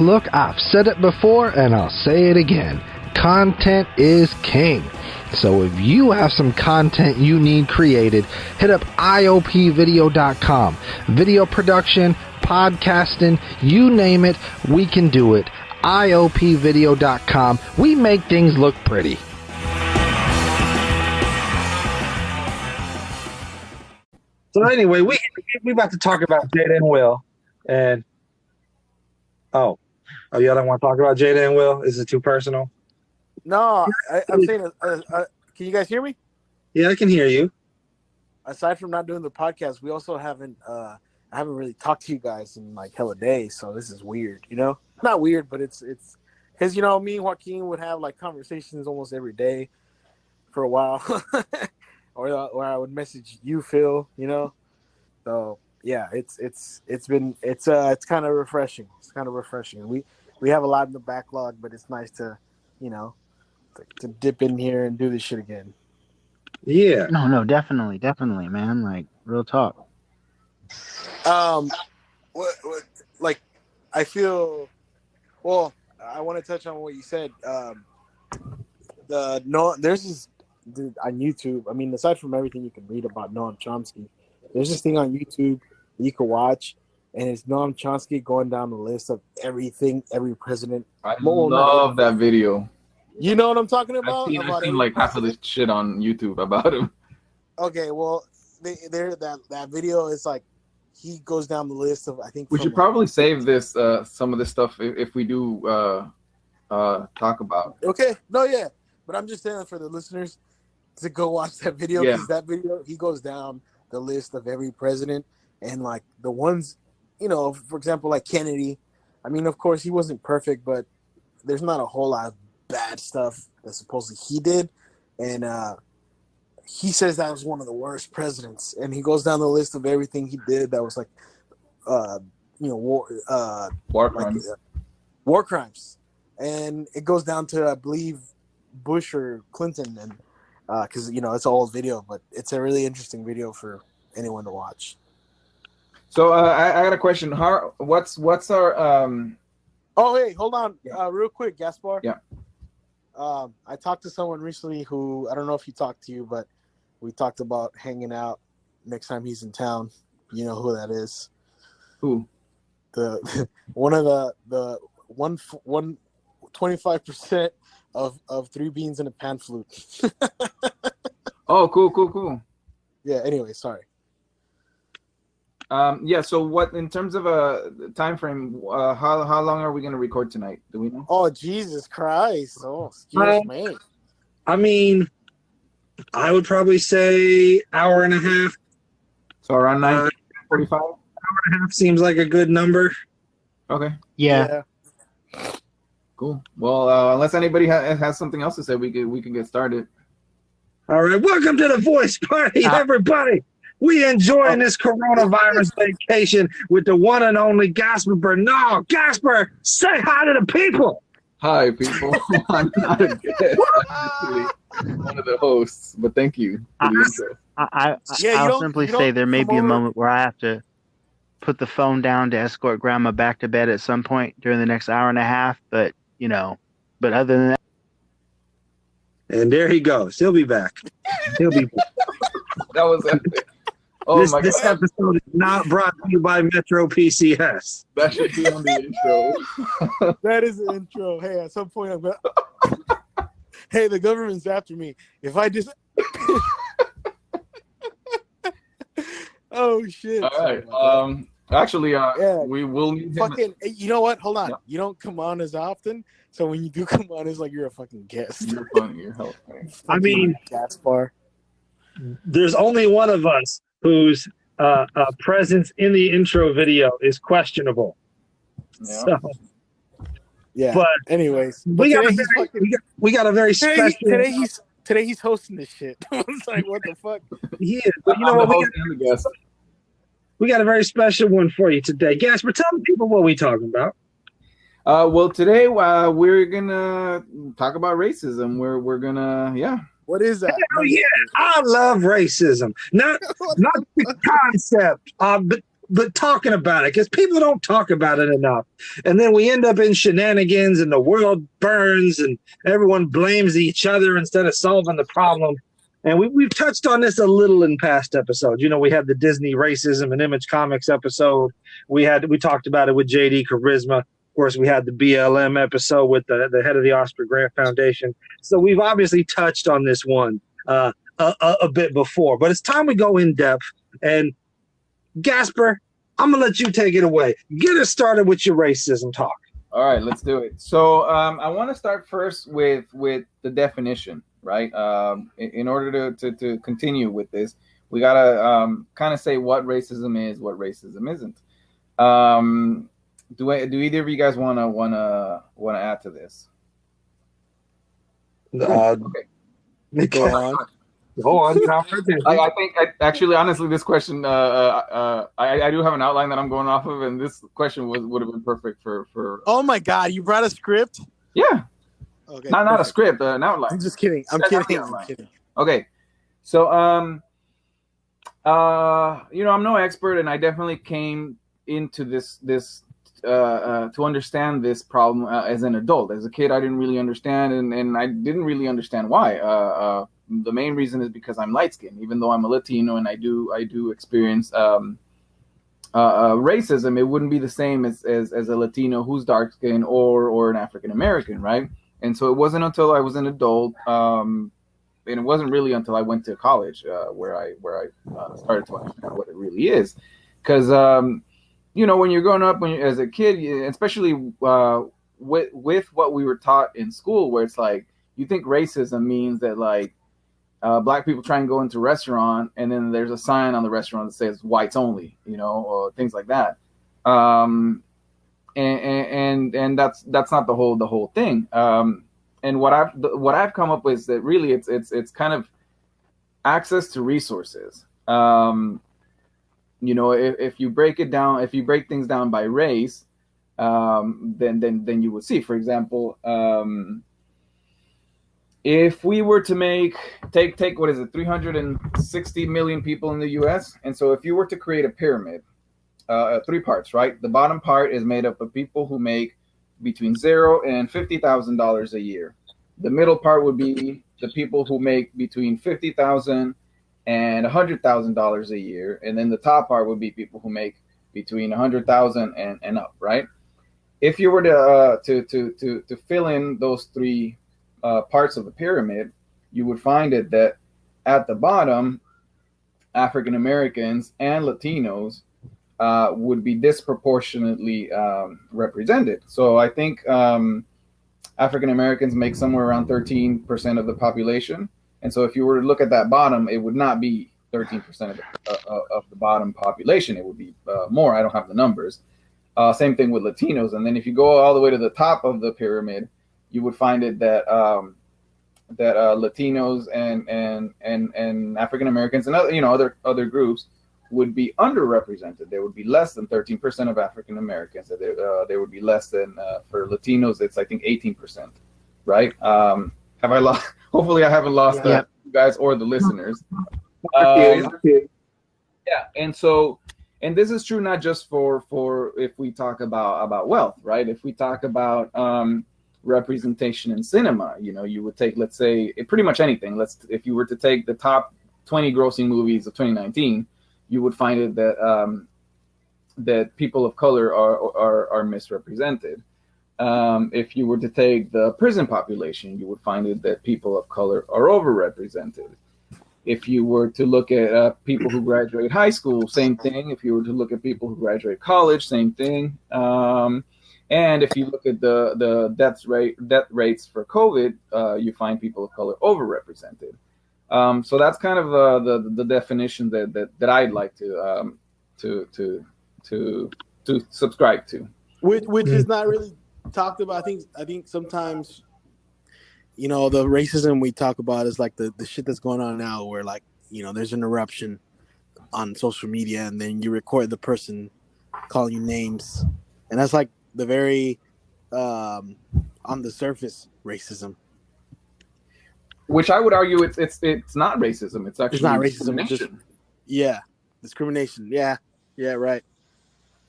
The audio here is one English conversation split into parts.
look, I've said it before and I'll say it again. Content is king. So if you have some content you need created, hit up iopvideo.com. Video production, podcasting, you name it, we can do it. iopvideo.com. We make things look pretty. So anyway, we about to talk about Jada and Will, and oh, y'all don't want to talk about Jada and Will? Is it too personal? No, I'm saying, can you guys hear me? Yeah, I can hear you. Aside from not doing the podcast, we also haven't, I haven't really talked to you guys in like hella days, so this is weird, you know? Not weird, but it's because, you know, me and Joaquin would have like conversations almost every day for a while, or I would message you, Phil, you know? So yeah, it's kind of refreshing. It's kind of refreshing. We have a lot in the backlog, but it's nice to, you know, to dip in here and do this shit again. Yeah. No, definitely, man. Like, real talk. What like, I feel. Well, I want to touch on what you said. There's this dude on YouTube. I mean, aside from everything you can read about Noam Chomsky, there's this thing on YouTube you can watch, and it's Noam Chomsky going down the list of everything, every president. I love that video. You know what I'm talking about? I've seen like half of this shit on YouTube about him. Okay, well, that video is like he goes down the list of, I think we should probably save this some of this stuff if we do talk about. Okay, no, yeah, but I'm just saying for the listeners to go watch that video, because that video he goes down the list of every president, and like the ones, you know, for example, like Kennedy. I mean, of course, he wasn't perfect, but there's not a whole lot of bad stuff that supposedly he did, and he says that was one of the worst presidents, and he goes down the list of everything he did that was like, you know, war crimes, war crimes, and it goes down to, I believe, Bush or Clinton, and because you know it's an old video, but it's a really interesting video for anyone to watch. So I got a question. What's our Oh, hey, hold on, real quick, Gaspar. Yeah. I talked to someone recently who, I don't know if he talked to you, but we talked about hanging out next time he's in town. You know who that is? Who? The one of the 25% of three beans in a pan flute. Oh, cool. Yeah. Anyway, sorry. Yeah. So, what in terms of a time frame? How long are we going to record tonight? Do we know? Oh, Jesus Christ! Oh, excuse me. I mean, I would probably say hour and a half. So around 9:45. Hour and a half seems like a good number. Okay. Yeah. Cool. Well, unless anybody has something else to say, we can get started. All right. Welcome to the Voice Party, everybody. We enjoying this coronavirus vacation with the one and only Gasper Bernal. Gasper, say hi to the people. Hi, people. I'm not a guest. I'm actually one of the hosts, but thank you for the intro. I'll simply say there may be a moment where I have to put the phone down to escort Grandma back to bed at some point during the next hour and a half, but, you know, but other than that. And there he goes. He'll be back. He'll be back. That was epic. Oh my God. This episode is not brought to you by Metro PCS. That should be on the intro. That is the intro. Hey, at some point I'm gonna. Hey, the government's after me. If I just. Oh shit! All right. Actually, we will need him. Fucking. You know what? Hold on. Yeah. You don't come on as often, so when you do come on, it's like you're a fucking guest. You're funny. You're hell funny. I mean, Gaspar. There's only one of us whose presence in the intro video is questionable. Yeah. So, yeah. But anyways, we got a very special. Today he's hosting this shit. It's like, what the fuck? He is. But you know what? We got a very special one for you today. Gasper, tell the people what we're talking about. Well, today we're gonna talk about racism. We're gonna What is that? Oh yeah, I love racism. Not the concept, but but talking about it, because people don't talk about it enough. And then we end up in shenanigans and the world burns and everyone blames each other instead of solving the problem. And we've touched on this a little in past episodes. You know, we had the Disney racism and Image Comics episode. We talked about it with JD Charisma. Of course, we had the BLM episode with the head of the Oscar Grant Foundation. So we've obviously touched on this one a bit before, but it's time we go in depth. And Gasper, I'm gonna let you take it away. Get us started with your racism talk. All right, let's do it. So I want to start first with the definition, right? In order to continue with this, we gotta kind of say what racism is, what racism isn't. Do either of you guys wanna add to this? Okay. Go on. I think actually, honestly, this question, I do have an outline that I'm going off of, and this question would have been perfect for. Oh my God! You brought a script? Yeah. Okay. Not a script, an outline. I'm just kidding. I'm kidding. Okay, so I'm no expert, and I definitely came into this to understand this problem as an adult. As a kid, I didn't really understand, and I didn't really understand why. The main reason is because I'm light skinned, even though I'm a Latino and I do experience racism. It wouldn't be the same as a Latino who's dark skinned or an African American, right? And so it wasn't until I was an adult, and it wasn't really until I went to college where I started to understand what it really is. Because when you're growing up, as a kid, especially with what we were taught in school, where it's like you think racism means that like Black people try and go into a restaurant, and then there's a sign on the restaurant that says whites only, or things like that. And that's not the whole thing. And what I've come up with is that really it's kind of access to resources. If you break it down, if you break things down by race, then you would see, for example, if we were to take what is it, 360 million people in the U.S., and so if you were to create a pyramid, 3 parts, right? The bottom part is made up of people who make between $0 and $50,000 a year. The middle part would be the people who make between $50,000 and $100,000 a year, and then the top part would be people who make between $100,000 and up, right? If you were to fill in those 3 parts of the pyramid, you would find it that at the bottom, African Americans and Latinos would be disproportionately represented. So I think African Americans make somewhere around 13% of the population. And so if you were to look at that bottom, it would not be 13% of the bottom population. It would be more. I don't have the numbers. Same thing with Latinos. And then if you go all the way to the top of the pyramid, you would find it that Latinos and African Americans and other groups would be underrepresented. There would be less than 13% of African Americans. There would be less than for Latinos. It's I think 18%, right? Have I lost? Hopefully, I haven't lost you guys or the listeners. Yeah, and so. And this is true not just for if we talk about wealth, right? If we talk about representation in cinema, you would take, let's say, pretty much anything. If you were to take the top 20 grossing movies of 2019, you would find it that people of color are misrepresented. If you were to take the prison population, you would find it that people of color are overrepresented. If you were to look at people who graduate high school, same thing. If you were to look at people who graduate college, same thing. And if you look at the death rates for COVID, you find people of color overrepresented. So that's kind of the definition that I'd like to subscribe to. Which is not really talked about. I think sometimes, the racism we talk about is like the shit that's going on now, where like, there's an eruption on social media, and then you record the person calling you names, and that's like the very on the surface racism. Which I would argue it's not racism. It's actually not racism. Discrimination. Discrimination. Yeah, right.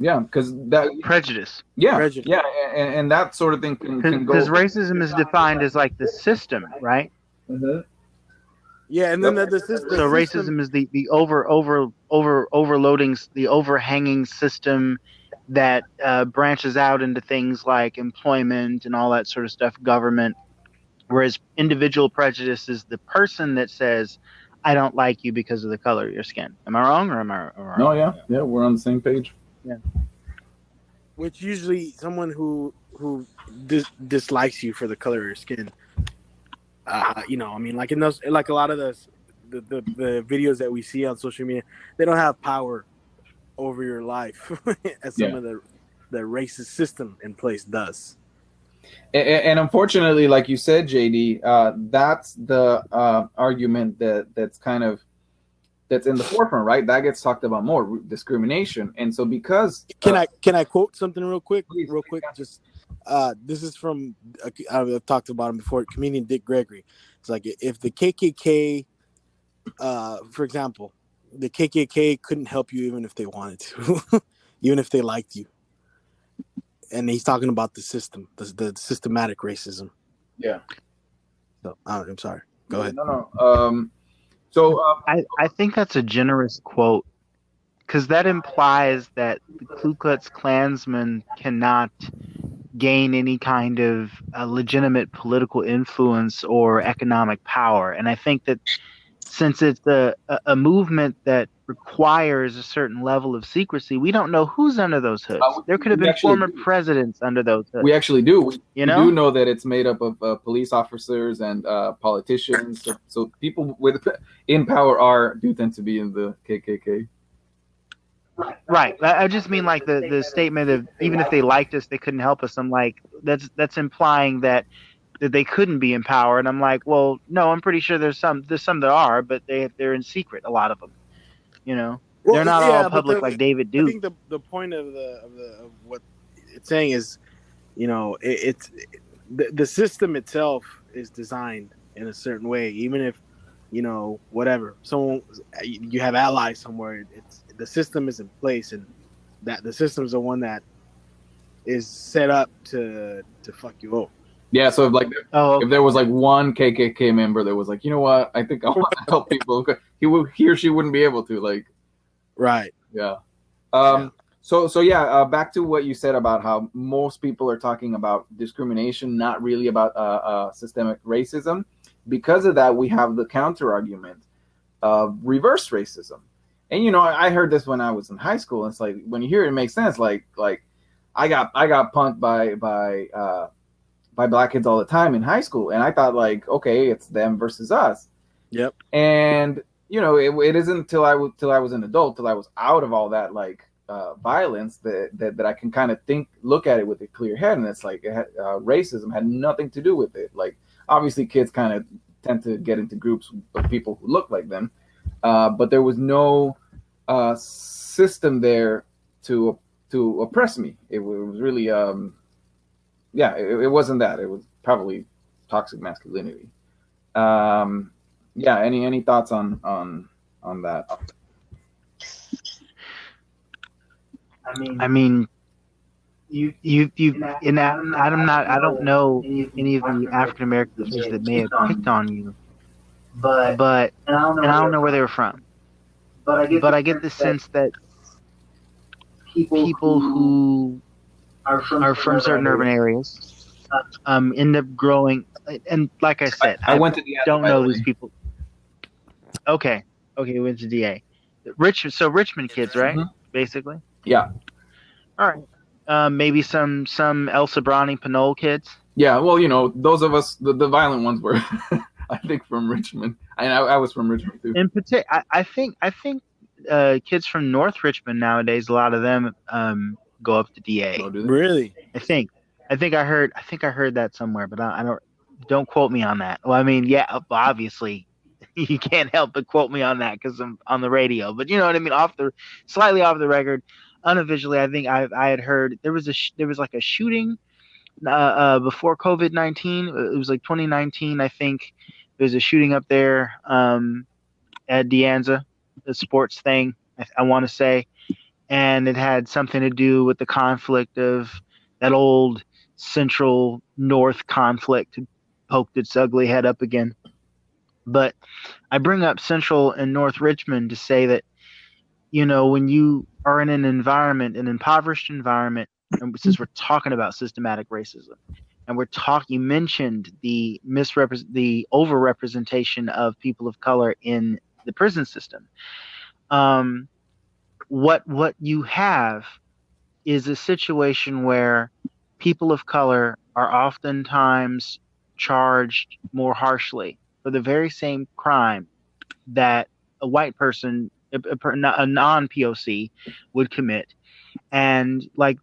Yeah, because that prejudice. Yeah, Prejudice. yeah, and that sort of thing can go. Because racism is defined as like the system, right? Mm-hmm. Yeah, and then the system. So racism is the overloading, the overhanging system that branches out into things like employment and all that sort of stuff, government. Whereas individual prejudice is the person that says, "I don't like you because of the color of your skin." Am I wrong, or am I wrong? No, yeah, we're on the same page. Yeah. Which usually someone who dislikes you for the color of your skin. You know, I mean, like in those, like a lot of the videos that we see on social media, they don't have power over your life as some of the racist system in place does. And unfortunately, like you said, JD, that's the argument that's in the forefront, right? That gets talked about more, discrimination. And so because can I quote something real quick? Please. Just this is from I've talked about him before, comedian Dick Gregory. It's like, if the KKK, for example, the KKK couldn't help you even if they wanted to, even if they liked you. And he's talking about the system, the systematic racism. Yeah. So I'm sorry. Go ahead. No. I think that's a generous quote, because that implies that the Ku Klux Klansmen cannot gain any kind of legitimate political influence or economic power. And I think that since it's a movement that requires a certain level of secrecy, we don't know who's under those hoods. There could have been former presidents under those hoods. We actually do. We do know that it's made up of police officers and politicians. So people in power do tend to be in the KKK. Right. I just mean like the statement of, even if they liked us, they couldn't help us. I'm like, that's implying that they couldn't be in power, and I'm like, well, no, I'm pretty sure there's some that are, but they're in secret, a lot of them. You know, they're not all public like David Duke. I think the point of what it's saying is, you know, it's the system itself is designed in a certain way. Even if, you know, whatever, you have allies somewhere, the system is in place, and that the system's the one that is set up to fuck you over. Yeah, so if there was like one KKK member that was like, you know what, I think I want to help people, he or she wouldn't be able to, like. Right. Yeah. So back to what you said about how most people are talking about discrimination, not really about systemic racism. Because of that, we have the counter argument of reverse racism. And you know, I heard this when I was in high school. And it's like, when you hear it, it makes sense. Like I got punked by black kids all the time in high school, and I thought, like, okay, it's them versus us. Yep. And you know, it isn't until I was an adult, till I was out of all that violence, that I can kind of look at it with a clear head, and it's like racism had nothing to do with it. Like, obviously, kids kind of tend to get into groups of people who look like them, but there was no system there to oppress me. It was really it wasn't that. It was probably toxic masculinity. Any thoughts on that? I mean, you and I don't know any of the African Americans that may have picked on you, but and I don't know where they were from. But I get the sense that people who are from certain urban areas end up growing, and like I said, I went to don't know these people. Okay, we went to DA. Richmond kids, right? Mm-hmm. Basically. Yeah. All right. Maybe some Elsa Browning Pinole kids. Yeah. Well, you know, those of us, the violent ones were, I think, from Richmond. And I was from Richmond too. In particular, I think kids from North Richmond nowadays, a lot of them go up to DA. Oh, do they? Really? I think I heard that somewhere, but I don't quote me on that. Well, I mean, yeah, obviously you can't help but quote me on that because I'm on the radio. But you know what I mean, slightly off the record, unofficially, I think I had heard there was like a shooting before COVID-19. It was like 2019, I think. There was a shooting up there at De Anza, the sports thing, I want to say. and it had something to do with the conflict of that old Central North conflict had poked its ugly head up again. But I bring up Central and North Richmond to say that, when you are in an environment, an impoverished environment, and since we're talking about systematic racism, and you mentioned the overrepresentation of people of color in the prison system. What you have is a situation where people of color are oftentimes charged more harshly for the very same crime that a white person, a non-POC, would commit. And like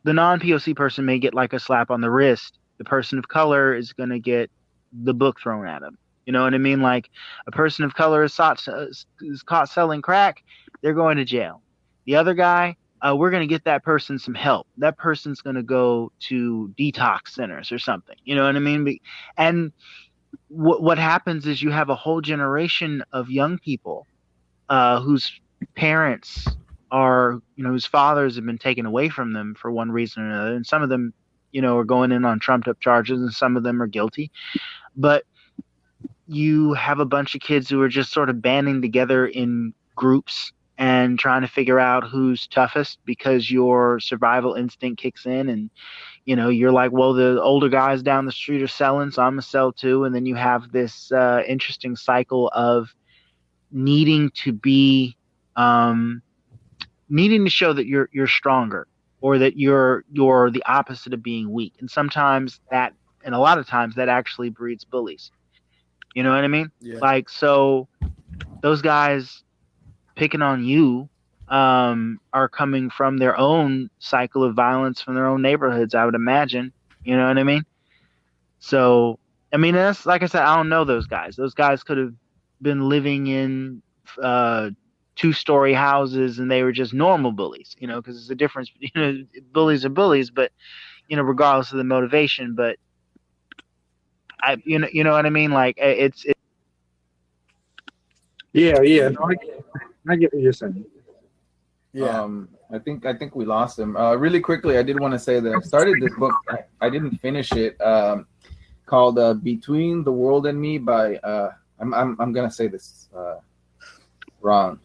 the non-POC person may get like a slap on the wrist. The person of color is going to get the book thrown at him. You know what I mean? Like a person of color is caught selling crack, they're going to jail. The other guy, we're going to get that person some help. That person's going to go to detox centers or something. You know what I mean? And what happens is you have a whole generation of young people whose parents are, whose fathers have been taken away from them for one reason or another. And some of them, are going in on trumped up charges, and some of them are guilty. But you have a bunch of kids who are just sort of banding together in groups and trying to figure out who's toughest, because your survival instinct kicks in, and you're like, well, the older guys down the street are selling, so I'm gonna sell too. And then you have this interesting cycle of needing to show that you're stronger, or that you're the opposite of being weak. And a lot of times that actually breeds bullies. You know what I mean? Yeah. Like, so those guys picking on you are coming from their own cycle of violence from their own neighborhoods, I would imagine. You know what I mean? So, I mean, that's, like I said, I don't know those guys. Those guys could have been living in 2-story houses, and they were just normal bullies, because there's a difference. Bullies are bullies, but, regardless of the motivation. But you know what I mean? Like, it's Yeah. No, I get what you're saying. Yeah. I think we lost him. Really quickly, I did want to say that I started this book. I didn't finish it. Called "Between the World and Me" by I'm gonna say this wrong.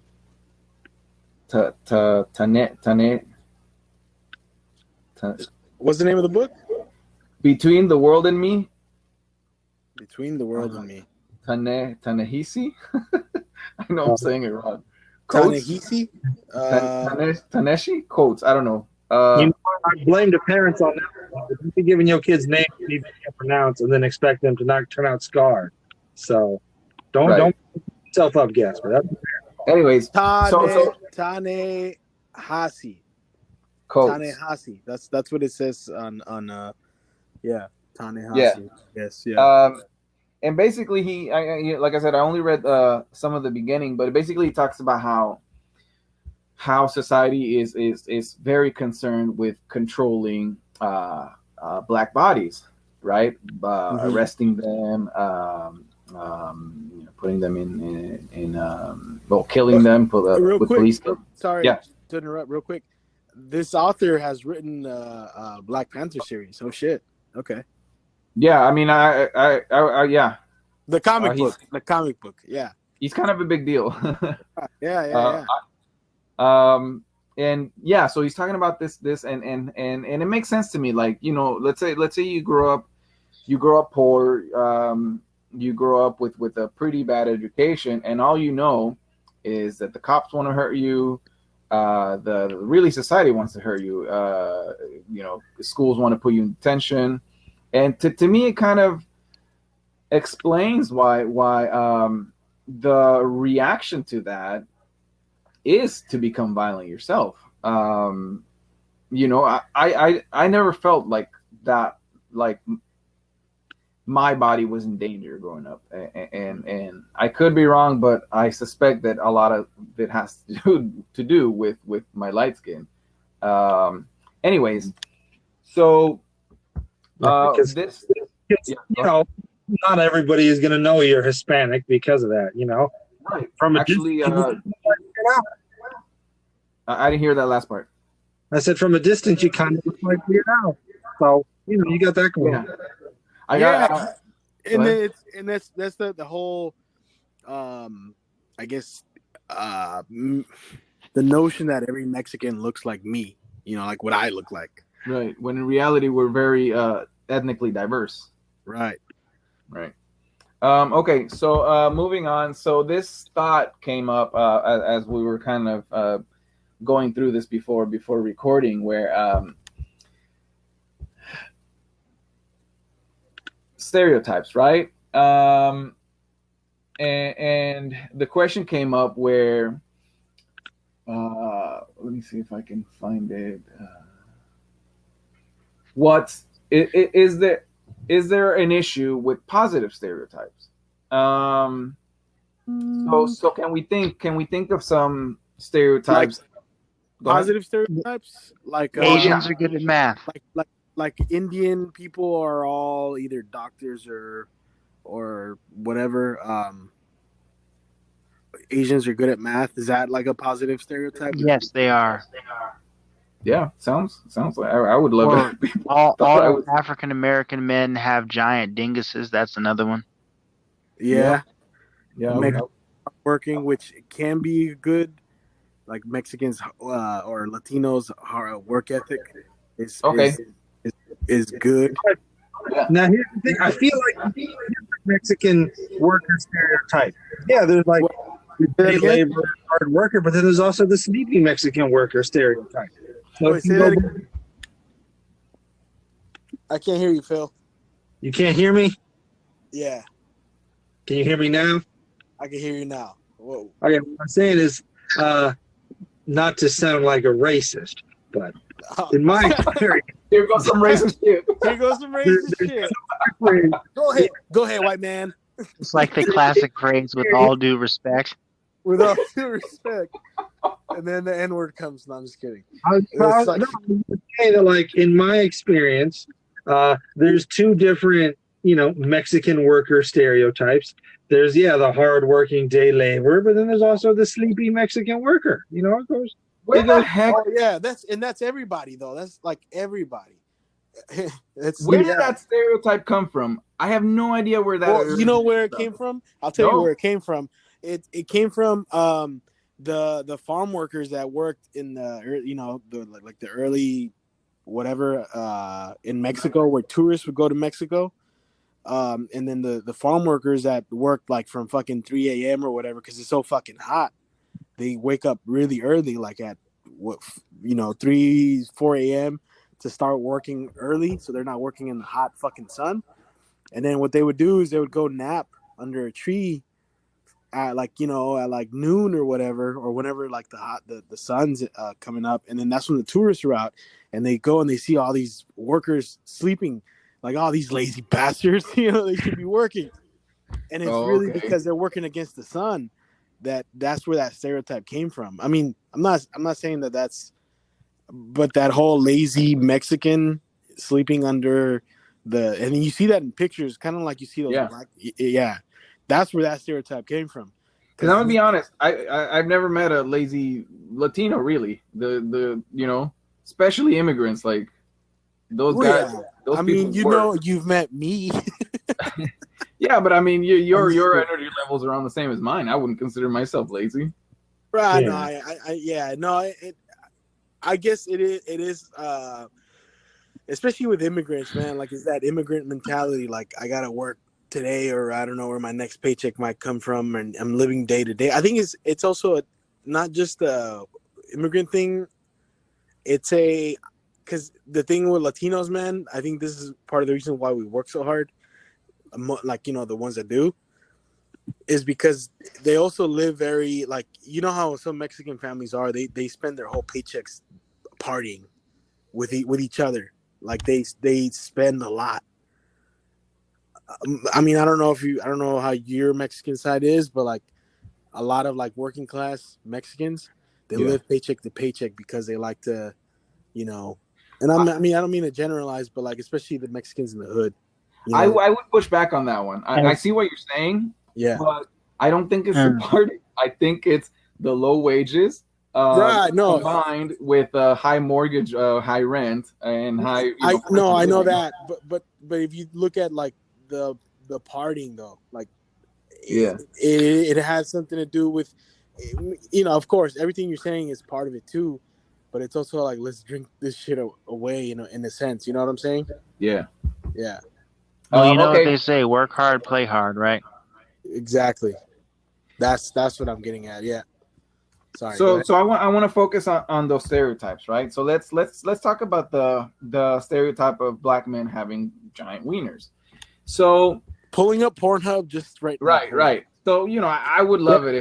Tane. What's the name of the book? Between the World and Me. Between the World and Me. Tanehisi. I know I'm saying it wrong. Tanehisi? Taneshi? Coates. I don't know. I blame the parents on that. You'd be giving your kids names you can't pronounce and then expect them to not turn out scarred. So don't put yourself up, Gasper. That's fair. Anyways, Tanehasi. Tanehasi. That's what it says on Tanehasi. Yeah. Yes. Yeah. And basically, he like I said, I only read some of the beginning, but basically he talks about how society is very concerned with controlling black bodies, right? Arresting them, putting them in killing them with police. Sorry to interrupt real quick. This author has written Black Panther series. Oh shit. Okay. Yeah, I mean, I yeah. The comic book. Yeah. He's kind of a big deal. Yeah. And yeah, so he's talking about this and it makes sense to me. Like, let's say you grow up poor, you grow up with a pretty bad education, and all you know is that the cops want to hurt you, the society wants to hurt you, schools want to put you in detention. And to me, it kind of explains why the reaction to that is to become violent yourself. I never felt like that, like my body was in danger growing up, and I could be wrong, but I suspect that a lot of it has to do with my light skin. Anyways, so. Because not everybody is going to know you're Hispanic because of that, Right. From actually, I didn't hear that last part. I said from a distance, you kind of look like Weird Al. So you got that going. Yeah. And that's the whole, I guess, the notion that every Mexican looks like me. Like what I look like. Right. When in reality, we're very ethnically diverse. Right. Okay. So moving on. So this thought came up as we were kind of going through this before recording, where stereotypes, right? And the question came up where let me see if I can find it. Is there an issue with positive stereotypes? So can we think of some stereotypes? Positive stereotypes, like Asians are good at math. Like Indian people are all either doctors or whatever. Asians are good at math. Is that like a positive stereotype? Yes, they are. Yeah, sounds like I would love it. All African American men have giant dinguses. That's another one. Yeah. Yeah. Working, which can be good. Like Mexicans or Latinos, work ethic is good. Now here's the thing. I feel like Mexican worker stereotype. Yeah, there's like day labor, hard worker, but then there's also the sleepy Mexican worker stereotype. So Wait, say that again. I can't hear you, Phil. You can't hear me? Yeah. Can you hear me now? I can hear you now. Whoa. Okay, what I'm saying is not to sound like a racist, but in my experience, here goes some racist shit. Go ahead, white man. It's like the classic phrase, with all due respect. With all due respect. And then the N-word comes. No, I'm just kidding. I'm saying that, like, in my experience, there's two different, Mexican worker stereotypes. There's, the hardworking day laborer, but then there's also the sleepy Mexican worker. It goes. Where the heck? Oh, yeah, that's everybody though. That's like everybody. Where did that stereotype come from? I have no idea where that. Well, you know where it came from? I'll tell you where it came from. It came from the farm workers that worked in the early whatever in Mexico, where tourists would go to Mexico. And then the farm workers that worked like from fucking 3 a.m. or whatever, because it's so fucking hot. They wake up really early, like at 3, 4 a.m. to start working early, so they're not working in the hot fucking sun. And then what they would do is they would go nap under a tree at like noon or whatever, or whenever like the sun's coming up, and then that's when the tourists are out, and they go and they see all these workers sleeping, like all these lazy bastards, they should be working. And it's really because they're working against the sun. That's where that stereotype came from. I mean, I'm not saying that's, but that whole lazy Mexican sleeping under and you see that in pictures, kind of like you see those black. Yeah, that's where that stereotype came from. Because I'm gonna be honest, I've never met a lazy Latino, really. The especially immigrants, like those guys. Yeah. Those you've met me. Yeah, but I mean, your energy levels are on the same as mine. I wouldn't consider myself lazy. Right? No, I guess it is. Especially with immigrants, man. Like, it's that immigrant mentality. Like, I gotta work today, or I don't know where my next paycheck might come from, and I'm living day to day. I think it's also not just a immigrant thing. It's because the thing with Latinos, man, I think this is part of the reason why we work so hard. Like, the ones that do, is because they also live very, like, how some Mexican families are. They spend their whole paychecks partying with each other. Like, they spend a lot. I mean, I don't know how your Mexican side is, but like a lot of like working class Mexicans, they live paycheck to paycheck because they like to, and I don't mean to generalize, but like, especially the Mexicans in the hood. I would push back on that one. I see what you're saying. Yeah. But I don't think it's the party. I think it's the low wages, Right, no, combined with high mortgage, high rent, and high. I know that, but if you look at like the partying though, like Yeah. it has something to do with, of course, everything you're saying is part of it too, but it's also like, let's drink this shit away, in a sense. You know what I'm saying? Yeah. Yeah. Well, you know what Okay. they say: work hard, play hard, right? Exactly. That's what I'm getting at. Yeah. Sorry. So I want to focus on those stereotypes, right? So let's talk about the stereotype of black men having giant wieners. So pulling up Pornhub just right now. Right. So I would love it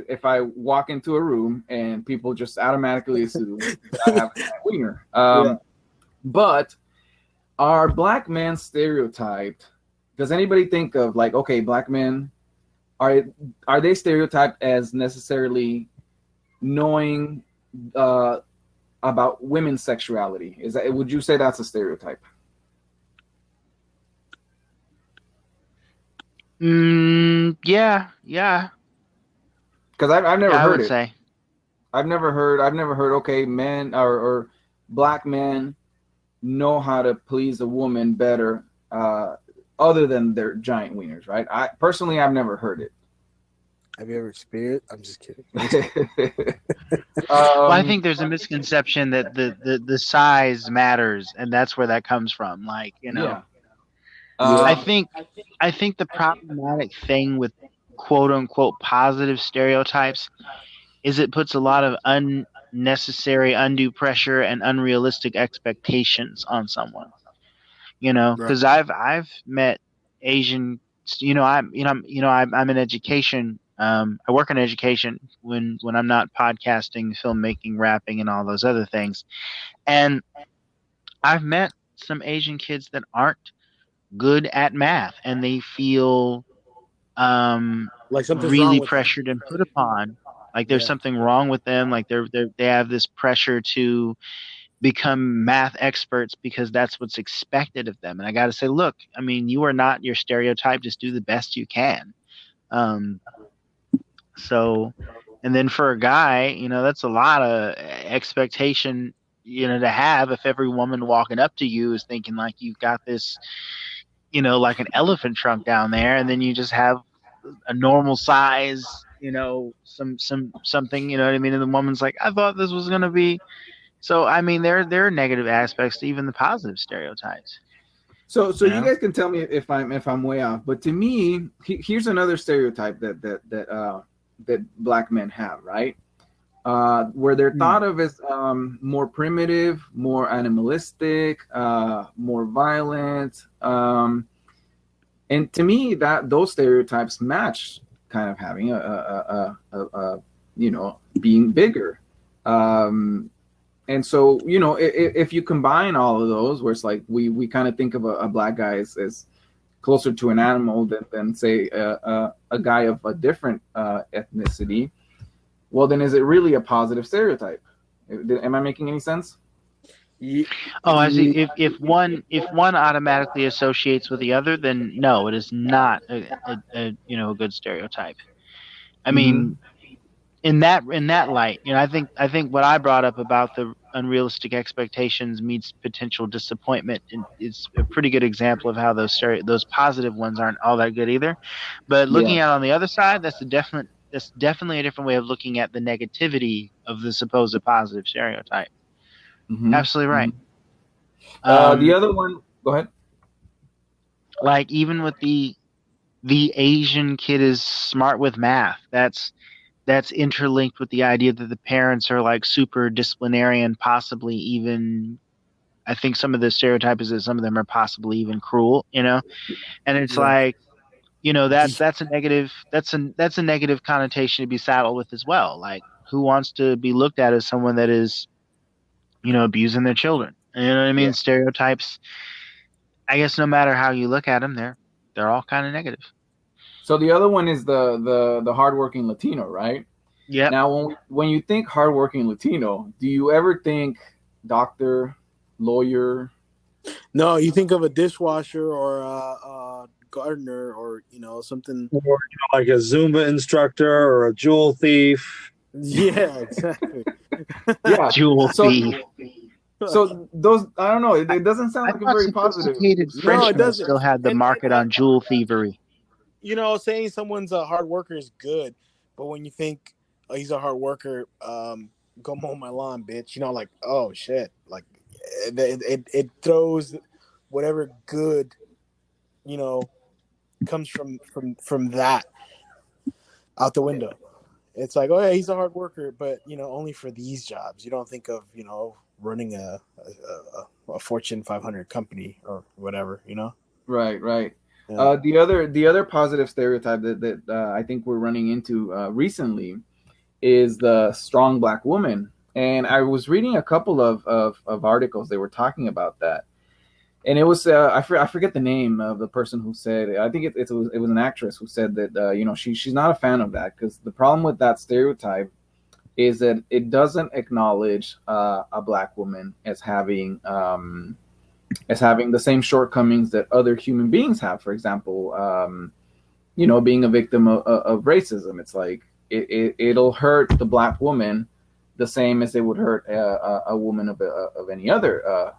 if I walk into a room and people just automatically assume that I have a giant wiener. Yeah. But are black men stereotyped? Does anybody think of like, okay, black men are they stereotyped as necessarily knowing about women's sexuality? Would you say that's a stereotype? Yeah. Because I've never I heard would it. say. I've never heard. Okay, men or black men know how to please a woman better, other than their giant wieners, right? I've never heard it. Have you ever experienced? I'm just kidding. Well, I think there's a misconception that the size matters, and that's where that comes from. Like, Yeah. I think the problematic thing with quote unquote positive stereotypes is it puts a lot of unnecessary, undue pressure and unrealistic expectations on someone. Because I've met Asian. I'm in education. I work in education when I'm not podcasting, filmmaking, rapping, and all those other things. And I've met some Asian kids that aren't good at math, and they feel like something's wrong really with pressured them. and put upon. Like there's something wrong with them. Like they have this pressure to become math experts because that's what's expected of them. And I got to say, look, I mean, you are not your stereotype. Just do the best you can. And then for a guy, that's a lot of expectation, to have if every woman walking up to you is thinking like you've got this, like an elephant trunk down there, and then you just have a normal size, something, you know what I mean? And the woman's like, I thought this was going to be. So, I mean, there are negative aspects to even the positive stereotypes. So you guys can tell me if I'm way off, but to me, here's another stereotype that black men have, right? Where they're thought of as more primitive, more animalistic, more violent, and to me, that those stereotypes match kind of having a being bigger. And so, if you combine all of those, where it's like we kind of think of a black guy as closer to an animal than say a guy of a different ethnicity, well, then is it really a positive stereotype? Am I making any sense? I see. If one automatically associates with the other, then no, it is not a good stereotype. I mean, in that light, I think what I brought up about the unrealistic expectations meets potential disappointment, and it's a pretty good example of how those positive ones aren't all that good either. But looking at it on the other side, that's definitely a different way of looking at the negativity of the supposed positive stereotype. Absolutely right. The other one, go ahead. Like even with the Asian kid is smart with math, that's interlinked with the idea that the parents are like super disciplinarian, possibly even, I think some of the stereotype is that some of them are possibly even cruel, and it's like, that's a negative, that's a negative connotation to be saddled with as well. Like, who wants to be looked at as someone that is, abusing their children? You know what I mean? Stereotypes, I guess no matter how you look at them, they're all kind of negative. So the other one is the hardworking Latino, right? Yeah. Now, when you think hardworking Latino, do you ever think doctor, lawyer? No, you think of a dishwasher or a gardener or something, or like a Zumba instructor or a jewel thief. Yeah, exactly. Yeah. Jewel So, thief. so those, I don't know. It doesn't sound I like a thought very positive. sophisticated No, it Frenchmen doesn't. still had the market on jewel thievery. You know, saying someone's a hard worker is good, but when you think he's a hard worker, go mow my lawn, bitch. You know, like, oh shit, like it throws whatever good, you know, comes from that out the window. It's like, oh yeah, he's a hard worker, but you know, only for these jobs. You don't think of, you know, running a Fortune 500 company or whatever. You know, Right, right. yeah. The other positive stereotype that I think we're running into recently is the strong black woman. And I was reading a couple of articles. They were talking about that, and it was I forget the name of the person who said it. I think it was an actress who said that you know, she's not a fan of that, because the problem with that stereotype is that it doesn't acknowledge a black woman as having the same shortcomings that other human beings have. For example, you know, being a victim of racism. It's like it'll hurt the black woman the same as it would hurt a woman of any other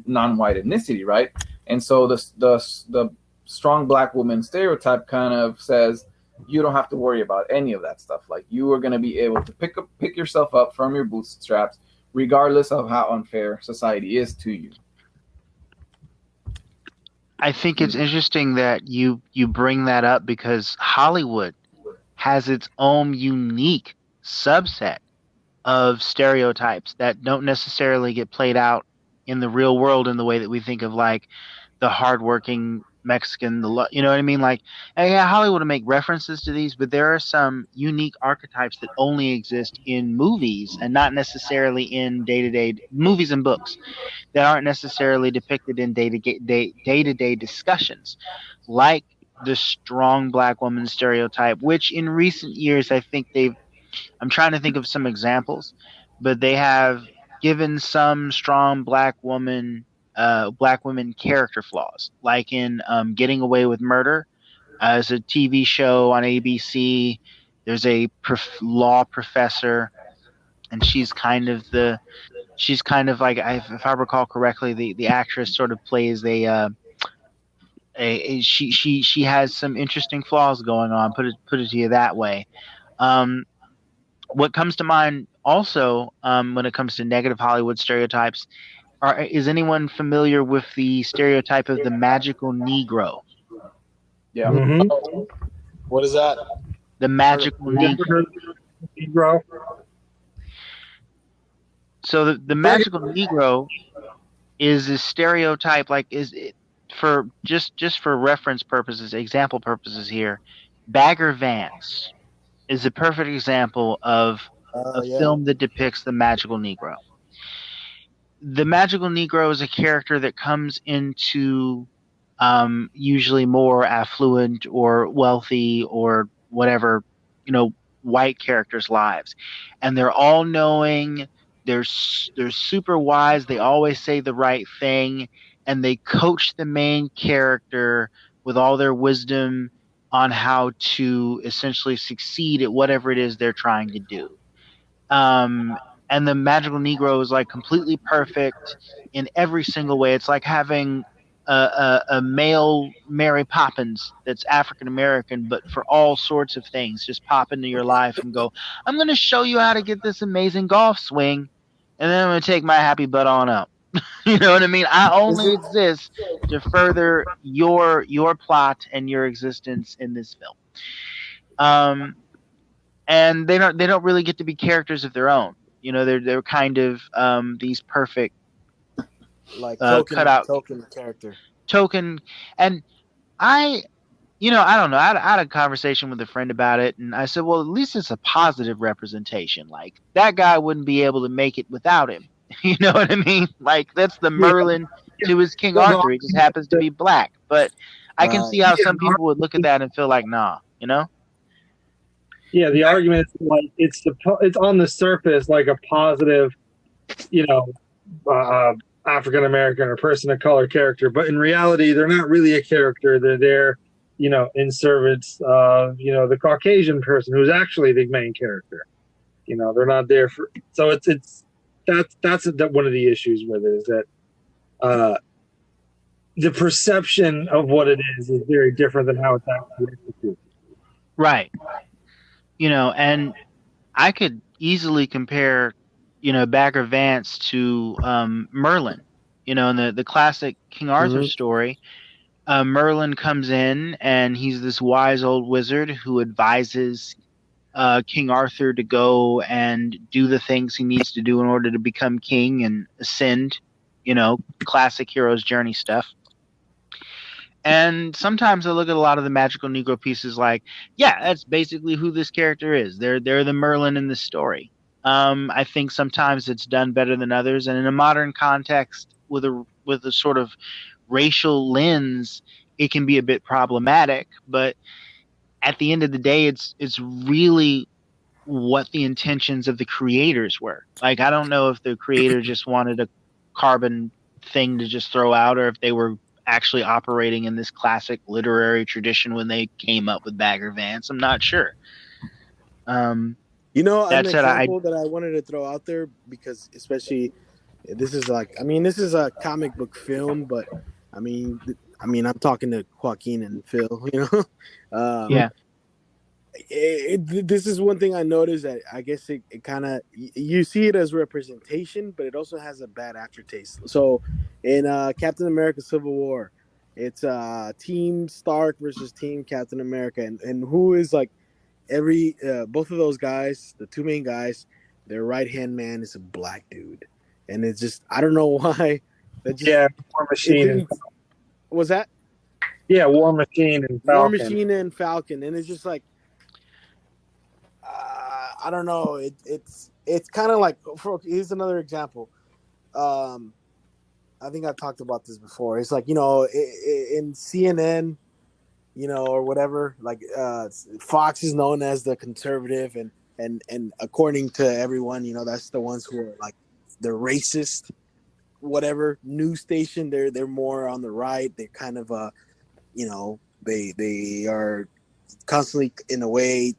non-white ethnicity, right? And so the strong black woman stereotype kind of says you don't have to worry about any of that stuff. Like, you are going to be able to pick yourself up from your bootstraps, regardless of how unfair society is to you. I think it's interesting that you bring that up, because Hollywood has its own unique subset of stereotypes that don't necessarily get played out in the real world in the way that we think of, like the hardworking Mexican, you know what I mean? Like, yeah, Hollywood will make references to these, but there are some unique archetypes that only exist in movies and not necessarily in day-to-day movies and books, that aren't necessarily depicted in day-to-day discussions, like the strong black woman stereotype, which in recent years I think I'm trying to think of some examples, but they have given some strong black women character flaws, like in Getting Away with Murder, as a TV show on ABC. There's a law professor, and she's kind of like, if I recall correctly, the actress sort of plays she has some interesting flaws going on. Put it to you that way. What comes to mind also, when it comes to negative Hollywood stereotypes, is anyone familiar with the stereotype of the magical Negro? Yeah. Mm-hmm. What is that? The magical Negro. So the magical Negro is a stereotype, like, is it, for just for reference purposes, example purposes here, Bagger Vance is a perfect example of a film that depicts the magical Negro. The magical Negro is a character that comes into usually more affluent or wealthy or whatever, you know, white characters' lives, and they're all knowing, they're super wise, they always say the right thing, and they coach the main character with all their wisdom on how to essentially succeed at whatever it is they're trying to do. And the magical Negro is like completely perfect in every single way. It's like having a male Mary Poppins that's African American, but for all sorts of things, just pop into your life and go, I'm going to show you how to get this amazing golf swing, and then I'm going to take my happy butt on up. You know what I mean? I only exist to further your plot and your existence in this film. And they don't really get to be characters of their own. You know, they're kind of these perfect, like token character. And I don't know. I had a conversation with a friend about it, and I said, well, at least it's a positive representation. Like, that guy wouldn't be able to make it without him. You know what I mean? Like, that's the Merlin to his King Arthur. He just happens to be black. But I can see how some people would look at that and feel like, nah, you know? Yeah, the argument is like it's on the surface like a positive, you know, African American or person of color character, but in reality, they're not really a character. They're there, in service of, the Caucasian person who's actually the main character. You know, they're not there for. So that's one of the issues with it is that the perception of what it is very different than how it's actually executed. Right. You know, and I could easily compare, Bagger Vance to Merlin. You know, in the classic King Arthur story, Merlin comes in and he's this wise old wizard who advises King Arthur to go and do the things he needs to do in order to become king and ascend, classic hero's journey stuff. And sometimes I look at a lot of the magical Negro pieces like, yeah, that's basically who this character is. They're the Merlin in the story. I think sometimes it's done better than others, and in a modern context with a sort of racial lens, it can be a bit problematic. But at the end of the day, it's really what the intentions of the creators were. Like, I don't know if the creator just wanted a carbon thing to just throw out, or if they were actually operating in this classic literary tradition when they came up with Bagger Vance. I'm not sure. An That said, example that I wanted to throw out there, because especially this is a comic book film, but I'm talking to Joaquin and Phil, yeah. This is one thing I noticed, that I guess it kind of, you see it as representation, but it also has a bad aftertaste. So in Captain America Civil War, it's Team Stark versus Team Captain America, and who is like both of those guys, the two main guys, their right hand man is a black dude, and it's just, I don't know why. War Machine. Was that? Yeah, War Machine and Falcon. War Machine and Falcon, and it's just like, I don't know. It's kind of like, here's another example. I think I've talked about this before. It's like, in CNN, or whatever, like Fox is known as the conservative, and according to everyone, that's the ones who are like the racist, whatever news station. They're more on the right. They're kind of they are constantly in a way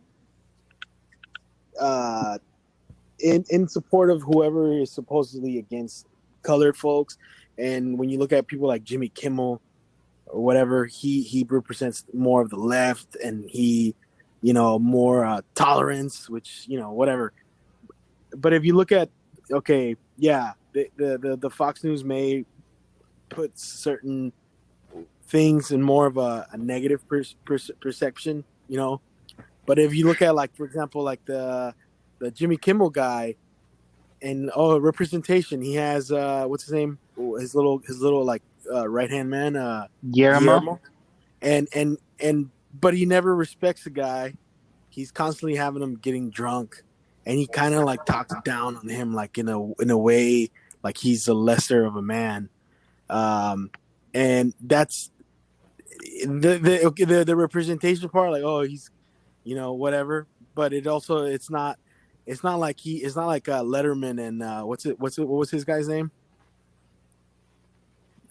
in support of whoever is supposedly against colored folks. And when you look at people like Jimmy Kimmel or whatever, he represents more of the left, and he, more tolerance, which, whatever. But if you look at, okay, yeah, the Fox News may put certain things in more of a negative perception, But if you look at, like, for example, like the Jimmy Kimmel guy, and representation, he has what's his name? His little like right hand man, Guillermo. And but he never respects the guy. He's constantly having him getting drunk, and he kind of like talks down on him, like in a way like he's a lesser of a man. And that's the representation part, like, oh, he's, whatever. But it's not like Letterman and what was his guy's name?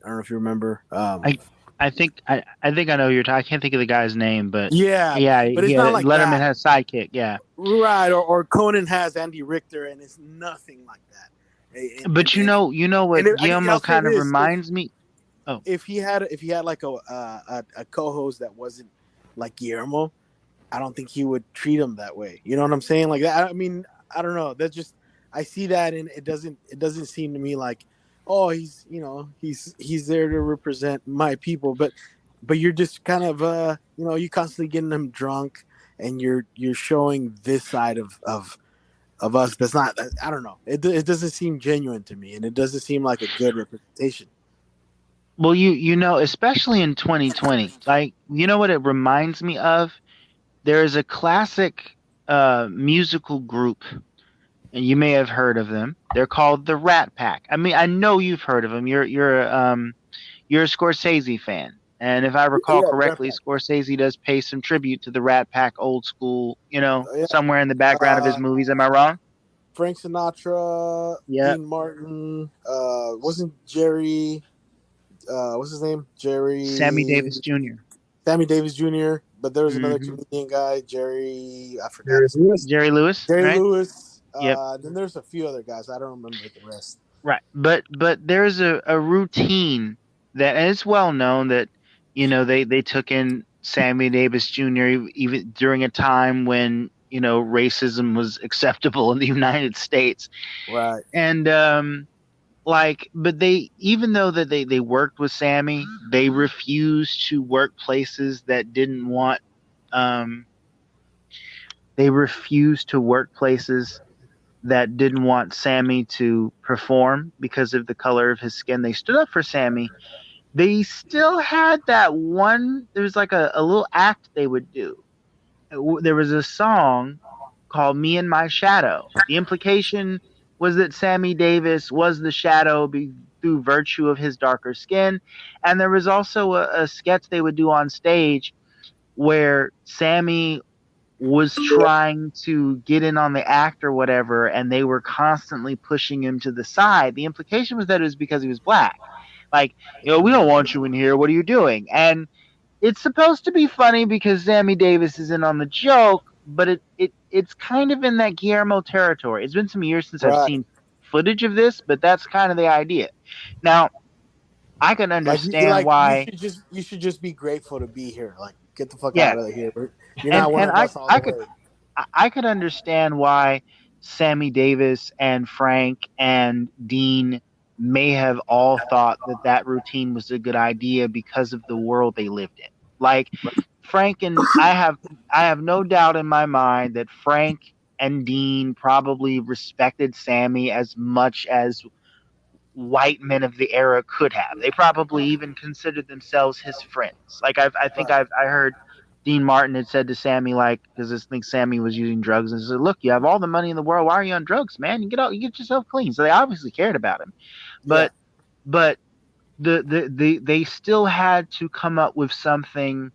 I don't know if you remember. I think I know you're talking. I can't think of the guy's name, but yeah, but it's not like Letterman that. has sidekick, yeah, right, or Conan has Andy Richter, and it's nothing like that. But you know what Guillermo kind of reminds me. Oh, if he had like a co-host that wasn't like Guillermo, I don't think he would treat him that way. You know what I'm saying? Like that. I mean, I don't know. That's just, I see that, and it doesn't seem to me like, oh, he's there to represent my people. But you're just kind of you're constantly getting them drunk, and you're showing this side of us that's not. I don't know. It doesn't seem genuine to me, and it doesn't seem like a good representation. Well, especially in 2020, like, what it reminds me of? There is a classic musical group, and you may have heard of them. They're called the Rat Pack. I mean, I know you've heard of them. You're a Scorsese fan, and if I recall correctly, Scorsese does pay some tribute to the Rat Pack, old school, somewhere in the background of his movies. Am I wrong? Frank Sinatra, Dean Martin, wasn't Jerry, what's his name? Sammy Davis Jr. Sammy Davis Jr. But there was another comedian guy, Jerry. I forgot. Jerry Lewis. Jerry right? Lewis. Yep. Then there's a few other guys. I don't remember the rest. Right. But there's a routine that, and it's well known that, they took in Sammy Davis Jr. even during a time when, racism was acceptable in the United States. Right. And but even though that they worked with Sammy, they refused to work places that didn't want they refused to work places that didn't want Sammy to perform because of the color of his skin. They stood up for Sammy. They still had that one. There was like a little act they would do. There was a song called "Me and My Shadow." The implication was that Sammy Davis was the shadow through virtue of his darker skin, and there was also a sketch they would do on stage where Sammy was trying to get in on the act or whatever, and they were constantly pushing him to the side. The implication was that it was because he was black. Like, we don't want you in here. What are you doing? And it's supposed to be funny because Sammy Davis is in on the joke, but it's kind of in that Guillermo territory. It's been some years since I've seen footage of this, but that's kind of the idea. Now, I can understand why you should just be grateful to be here. Like, get the fuck out of here. You're not one of us all the way. I could understand why Sammy Davis and Frank and Dean may have all thought that routine was a good idea because of the world they lived in. Like Frank and I have no doubt in my mind that Frank and Dean probably respected Sammy as much as white men of the era could have. They probably even considered themselves his friends. Like I heard Dean Martin had said to Sammy, like, because I think Sammy was using drugs, and said, "Look, you have all the money in the world. Why are you on drugs, man? You get yourself clean." So they obviously cared about him, but they still had to come up with something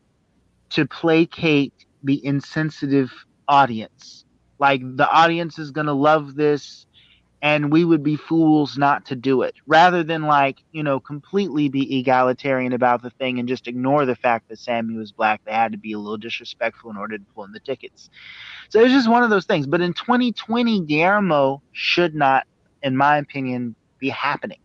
to placate the insensitive audience. Like, the audience is gonna love this, and we would be fools not to do it, rather than completely be egalitarian about the thing and just ignore the fact that Sammy was black. They had to be a little disrespectful in order to pull in the tickets. So it's just one of those things. But in 2020, Guillermo should not, in my opinion, be happening.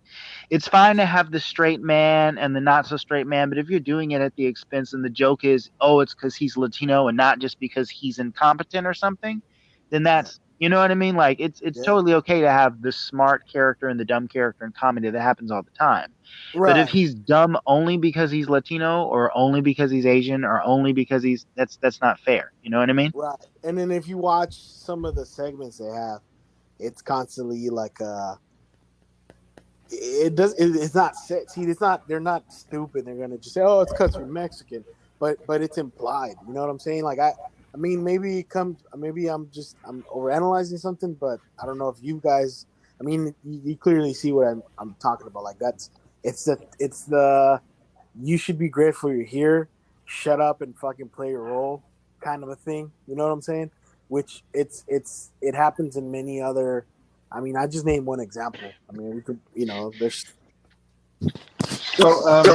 It's fine to have the straight man and the not so straight man, but if you're doing it at the expense, and the joke is, it's because he's Latino and not just because he's incompetent or something, then that's, you know what I mean? Like, it's totally okay to have the smart character and the dumb character in comedy. That happens all the time. Right. But if he's dumb only because he's Latino, or only because he's Asian, or only because that's not fair. You know what I mean? Right. And then if you watch some of the segments they have, it's constantly like it's not set. See, it's not. They're not stupid. They're gonna just say, "Oh, it's because you're Mexican," but it's implied. You know what I'm saying? Like I mean, maybe I'm overanalyzing something, but I don't know if you guys. I mean, you clearly see what I'm talking about. Like it's the you should be grateful you're here. Shut up and fucking play your role, kind of a thing. You know what I'm saying? Which it happens in many other. I mean, I just named one example. I mean, we could, there's. So,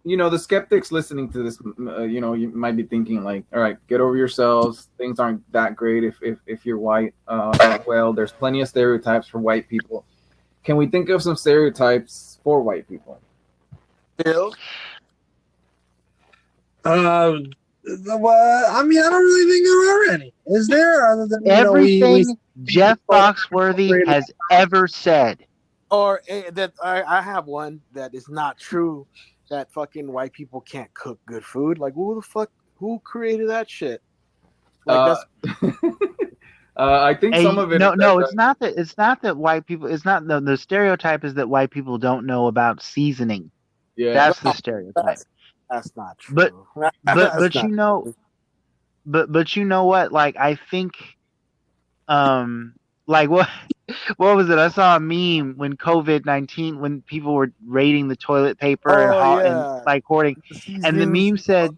the skeptics listening to this, you might be thinking like, all right, get over yourselves. Things aren't that great if you're white. Well, there's plenty of stereotypes for white people. Can we think of some stereotypes for white people? Bill? Well, I mean, I don't really think there are any. Is there? Other than everything Jeff Foxworthy has ever said. Or that I have one that is not true. That fucking white people can't cook good food. Like, who created that shit? Like I think some of it. No, it's not that. It's not that white people. It's not the stereotype is that white people don't know about seasoning. Yeah, that's the stereotype. That's not true. But you know what? Like, I think, like what was it? I saw a meme when COVID-19, when people were rating the toilet paper and like hoarding, and the meme said,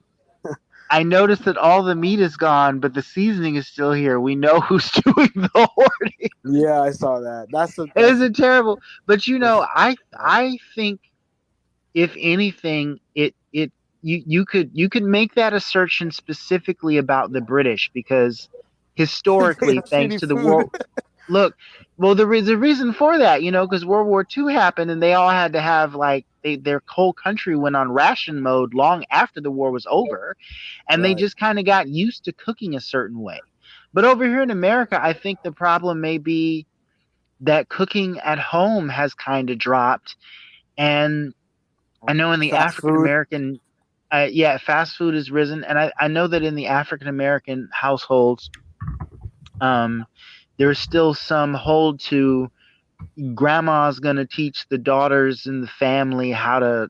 "I noticed that all the meat is gone, but the seasoning is still here. We know who's doing the hoarding." Yeah, I saw that. Isn't terrible? But I think, if anything, you could make that assertion specifically about the British, because historically, They have thanks shitty to the food. war. Look, well, there's a reason for that, because World War II happened, and they all had to have like their whole country went on ration mode long after the war was over, and they Right. just kind of got used to cooking a certain way. But over here in America, I think the problem may be that cooking at home has kind of dropped, and I know in the Fast African food. American, fast food has risen, and I know that in the African American households, there's still some hold to grandma's going to teach the daughters in the family how to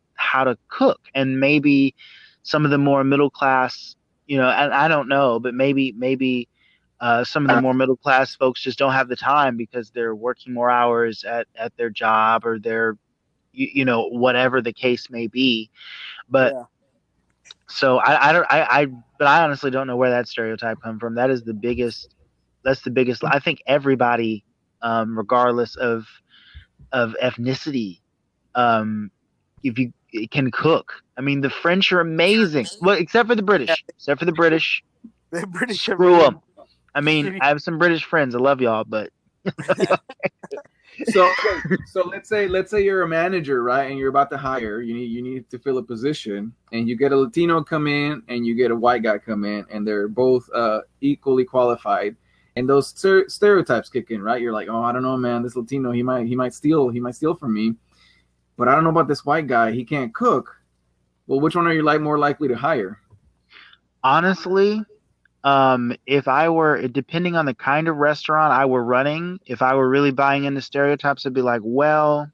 cook, and maybe some of the more middle class, and I don't know, but maybe some of the more middle class folks just don't have the time because they're working more hours at their job, or they're whatever the case may be. But Yeah. so I don't but I honestly don't know where that stereotype come from. That's the biggest. I think everybody, regardless of ethnicity, um, if you can cook. I mean, the French are amazing. Well, except for the Yeah. British. Except for the British, The British are screw really them. I mean, shitty. I have some British friends. I love y'all, but So let's say you're a manager, right? And you're about to hire. You need to fill a position, and you get a Latino come in, and you get a white guy come in, and they're both equally qualified. And those stereotypes kick in, right? You're like, oh, I don't know, man. This Latino, he might steal from me, but I don't know about this white guy. He can't cook. Well, which one are you more likely to hire? honestly, if I were, depending on the kind of restaurant I were running, if I were really buying into stereotypes, I'd be like, well,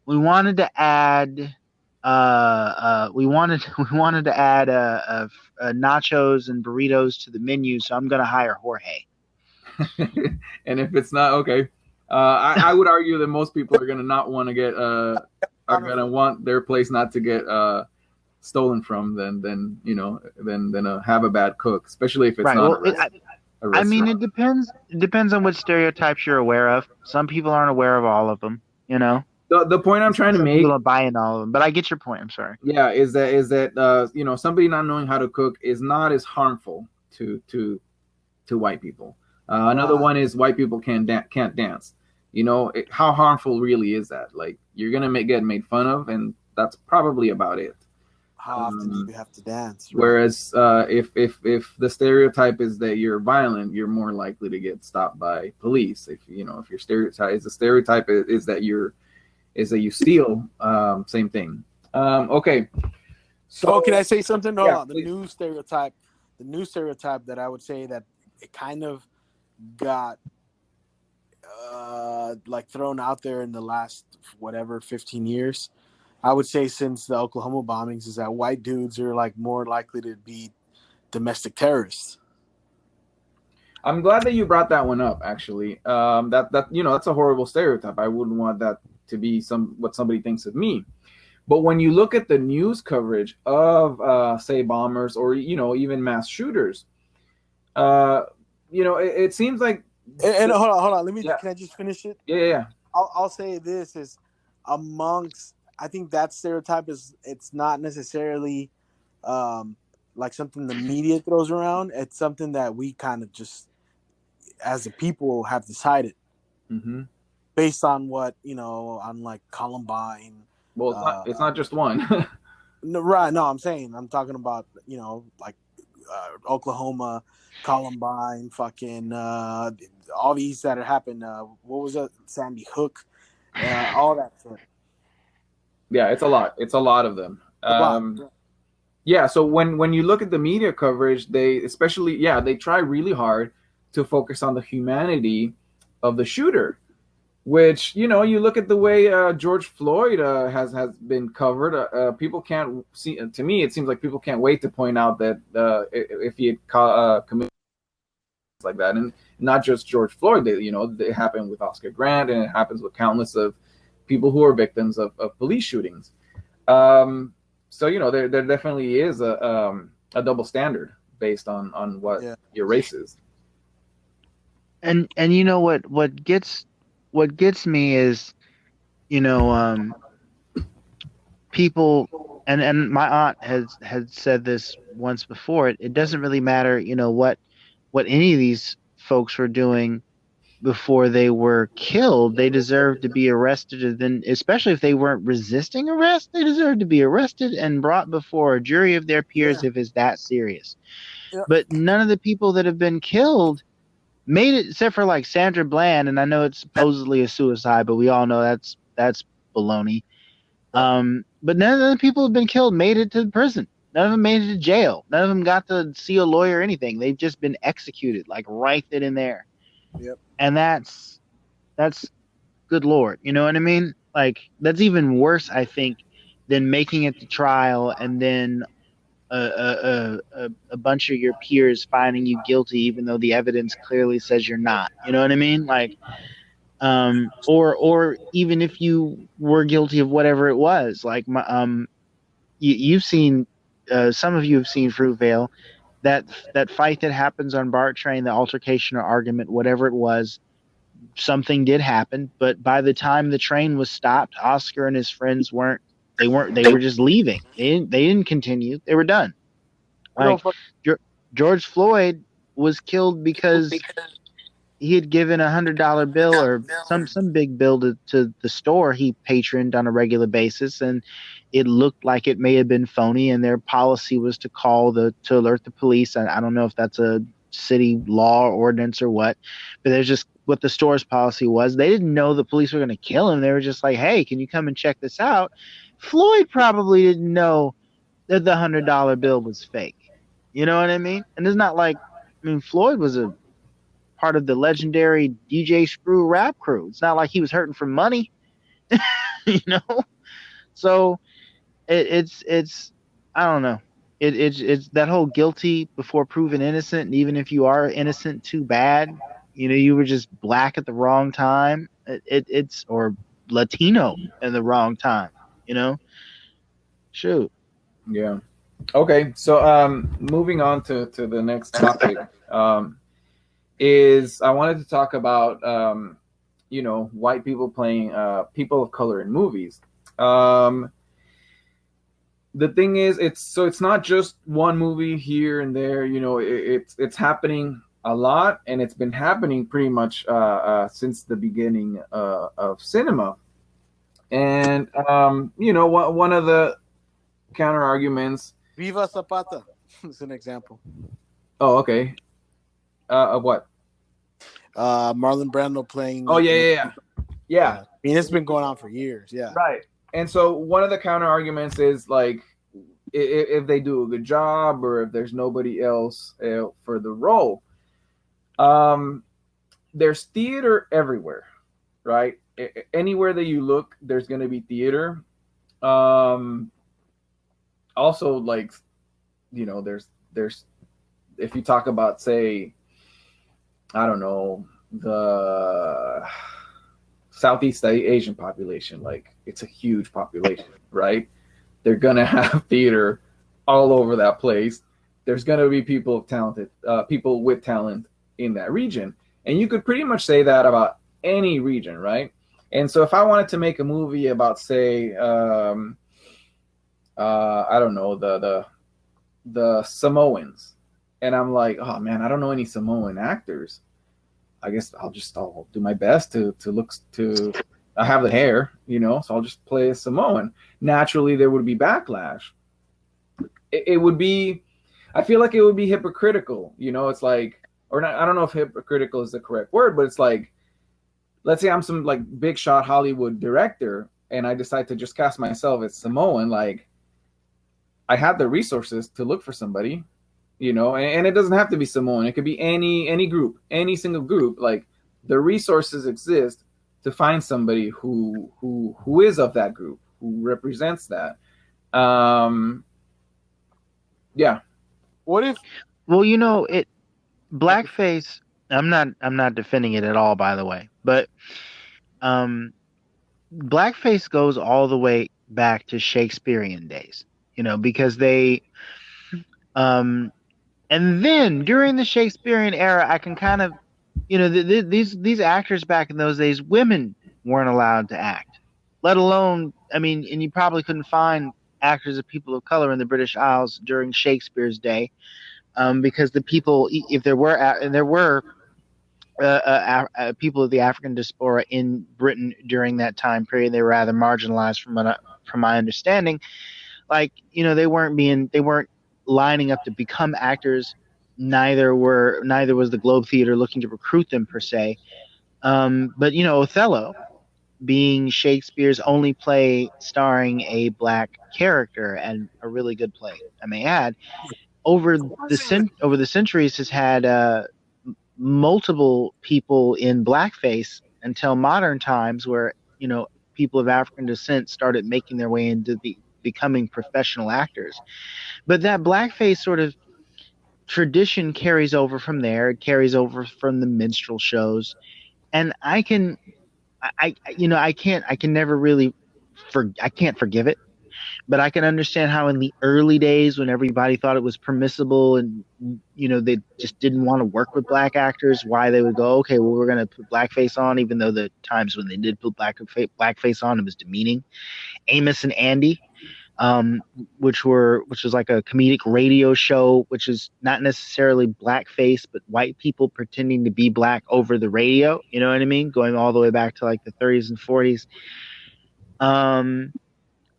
we wanted to add, we wanted to add nachos and burritos to the menu, so I'm gonna hire Jorge. And if it's not okay, I would argue that most people are gonna not want to get are gonna want their place not to get stolen from than have a bad cook, especially if it's Right. not Well, a I mean, restaurant. it depends. It depends on what stereotypes you're aware of. Some people aren't aware of all of them. The point I'm trying to Some people make, don't buy in all of them. But I get your point. I'm sorry. yeah, is that somebody not knowing how to cook is not as harmful to white people. Another one is white people can't dance. How harmful really is that? Like, you're gonna get made fun of, and that's probably about it. How often do you have to dance? Right? Whereas if the stereotype is that you're violent, you're more likely to get stopped by police. If your stereotype is that you steal, same thing. Okay. So can I say something? No, yeah, the please. new stereotype that I would say that it kind of got like thrown out there in the last 15 years. I would say since the Oklahoma bombings is that white dudes are like more likely to be domestic terrorists. I'm glad that you brought that one up. Actually, that's a horrible stereotype. I wouldn't want that to be what somebody thinks of me. But when you look at the news coverage of say bombers or even mass shooters, it seems like. And hold on. Yeah. Can I just finish it? Yeah. I'll say this is amongst. I think that stereotype it's not necessarily like something the media throws around. It's something that we kind of just, as a people, have decided based on what on like Columbine. Well, it's not just one. No, right? No, I'm talking about like Oklahoma, Columbine, fucking all these that have happened. What was it? Sandy Hook, all that shit. Yeah, it's a lot. It's a lot of them. Yeah. So when you look at the media coverage, they try really hard to focus on the humanity of the shooter, which you look at the way George Floyd has been covered. People can't see. To me, it seems like people can't wait to point out that if he had committed like that, and not just George Floyd, it happened with Oscar Grant, and it happens with countless of people who are victims of police shootings. So there definitely is a double standard based on what your race is. And what gets me is people, and my aunt had said this once before. It doesn't really matter what what any of these folks were doing before they were killed. They deserved to be arrested, and then, especially if they weren't resisting arrest, they deserved to be arrested and brought before a jury of their peers if it's that serious. Yeah. But none of the people that have been killed made it, except for like Sandra Bland, and I know it's supposedly a suicide, but we all know that's baloney. But none of the people who've been killed made it to prison. None of them made it to jail. None of them got to see a lawyer or anything. They've just been executed, like right then and there. Yep. And that's good Lord. You know what I mean? Like, that's even worse, I think, than making it to trial and then a bunch of your peers finding you guilty, even though the evidence clearly says you're not. You know what I mean? Like, or even if you were guilty of whatever it was, like you've seen, some of you have seen Fruitvale, that fight that happens on BART train, the altercation or argument, whatever it was, something did happen. But by the time the train was stopped, Oscar and his friends they were just leaving. They didn't continue. They were done. Like, George Floyd was killed because he had given $100 bill or some big bill to the store he patroned on a regular basis, and it looked like it may have been phony, and their policy was to alert the police. I don't know if that's a city law or ordinance or what, but there's just what the store's policy was. They didn't know the police were going to kill him. They were just like, hey, can you come and check this out? Floyd probably didn't know that the $100 bill was fake. You know what I mean? And it's not like, Floyd was a part of the legendary DJ Screw rap crew. It's not like he was hurting for money, you know? So it's I don't know. It's that whole guilty before proven innocent. And even if you are innocent, too bad, you were just black at the wrong time. It's or Latino at the wrong time, shoot. Yeah. Okay. So, moving on to the next topic, is I wanted to talk about, white people playing, people of color in movies. The thing is, it's not just one movie here and there, it's happening a lot, and it's been happening pretty much, since the beginning, of cinema. And, one of the counter arguments. Viva Zapata is an example. Oh, okay. Of what? Marlon Brando playing. Oh, yeah. It's been going on for years. Yeah. Right. And so one of the counter arguments is like, if they do a good job or if there's nobody else for the role. There's theater everywhere, right? Anywhere that you look, there's going to be theater. Also, like, there's if you talk about, say, I don't know, the Southeast Asian population, like, it's a huge population, right? They're gonna have theater all over that place. There's gonna be people with talent in that region, and you could pretty much say that about any region, right? And so if I wanted to make a movie about, say, I don't know, the Samoans, and I'm like, oh man, I don't know any Samoan actors. I guess I'll do my best to look to. I have the hair, so I'll just play a Samoan. Naturally, there would be backlash. It would be, I feel like it would be hypocritical. It's like, or not. I don't know if hypocritical is the correct word, but it's like, let's say I'm some like big shot Hollywood director, and I decide to just cast myself as Samoan. Like, I have the resources to look for somebody, and it doesn't have to be Samoan. It could be any group, any single group. Like, the resources exist to find somebody who is of that group, who represents that. Yeah. What if? Well, blackface. I'm not defending it at all, by the way, but blackface goes all the way back to Shakespearean days. Because they, and then during the Shakespearean era, I can kind of, these actors back in those days, women weren't allowed to act, let alone, and you probably couldn't find actors of people of color in the British Isles during Shakespeare's day. because the people, if there were, and there were people of the African diaspora in Britain during that time period, they were rather marginalized from my understanding. Like, they weren't lining up to become actors. Neither was the Globe Theater looking to recruit them per se. But Othello, being Shakespeare's only play starring a black character, and a really good play, I may add, over the centuries has had multiple people in blackface until modern times, where people of African descent started making their way into becoming professional actors. But that blackface sort of tradition carries over from there. It carries over from the minstrel shows, and I can't forgive it. But I can understand how in the early days, when everybody thought it was permissible and they just didn't want to work with black actors, why they would go, okay, well, we're going to put blackface on, even though the times when they did put blackface on, it was demeaning. Amos and Andy, which was like a comedic radio show, which is not necessarily blackface, but white people pretending to be black over the radio. You know what I mean? Going all the way back to like the 30s and 40s.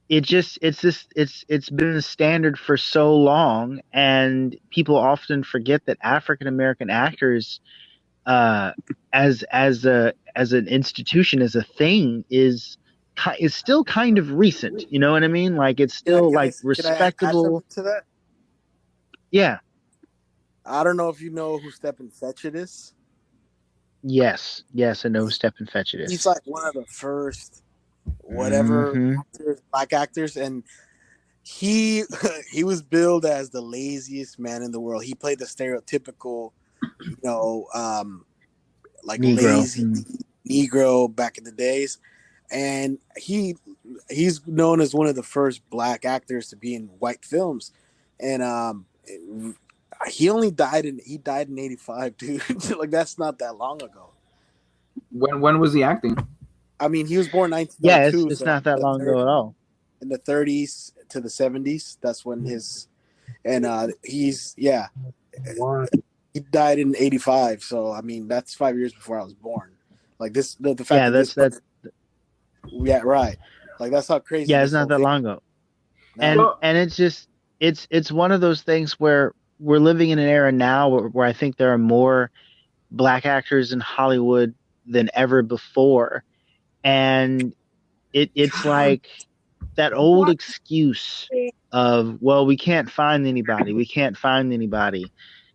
It's been a standard for so long, and people often forget that African American actors, as an institution, as a thing, is still kind of recent. You know what I mean? Like, it's still respectable. To that? Yeah. I don't know if you know who Stepin Fetchit is. Yes, I know who Stepin Fetchit is. He's like one of the first black actors, and he was billed as the laziest man in the world. He played the stereotypical, like Negro. lazy Negro back in the days, and he's known as one of the first black actors to be in white films, and he died in 85, dude. Like, that's not that long ago. When was he acting? I mean, he was born 1902. Yeah, it's not that long ago at all. In the 30s to the 70s, that's when he died in 85. So, I mean, that's 5 years before I was born. Like, the fact yeah, right. Like, that's how crazy. Yeah, it's not that long ago. And it's just, it's one of those things where we're living in an era now where I think there are more black actors in Hollywood than ever before. And it's like that old excuse of, well, we can't find anybody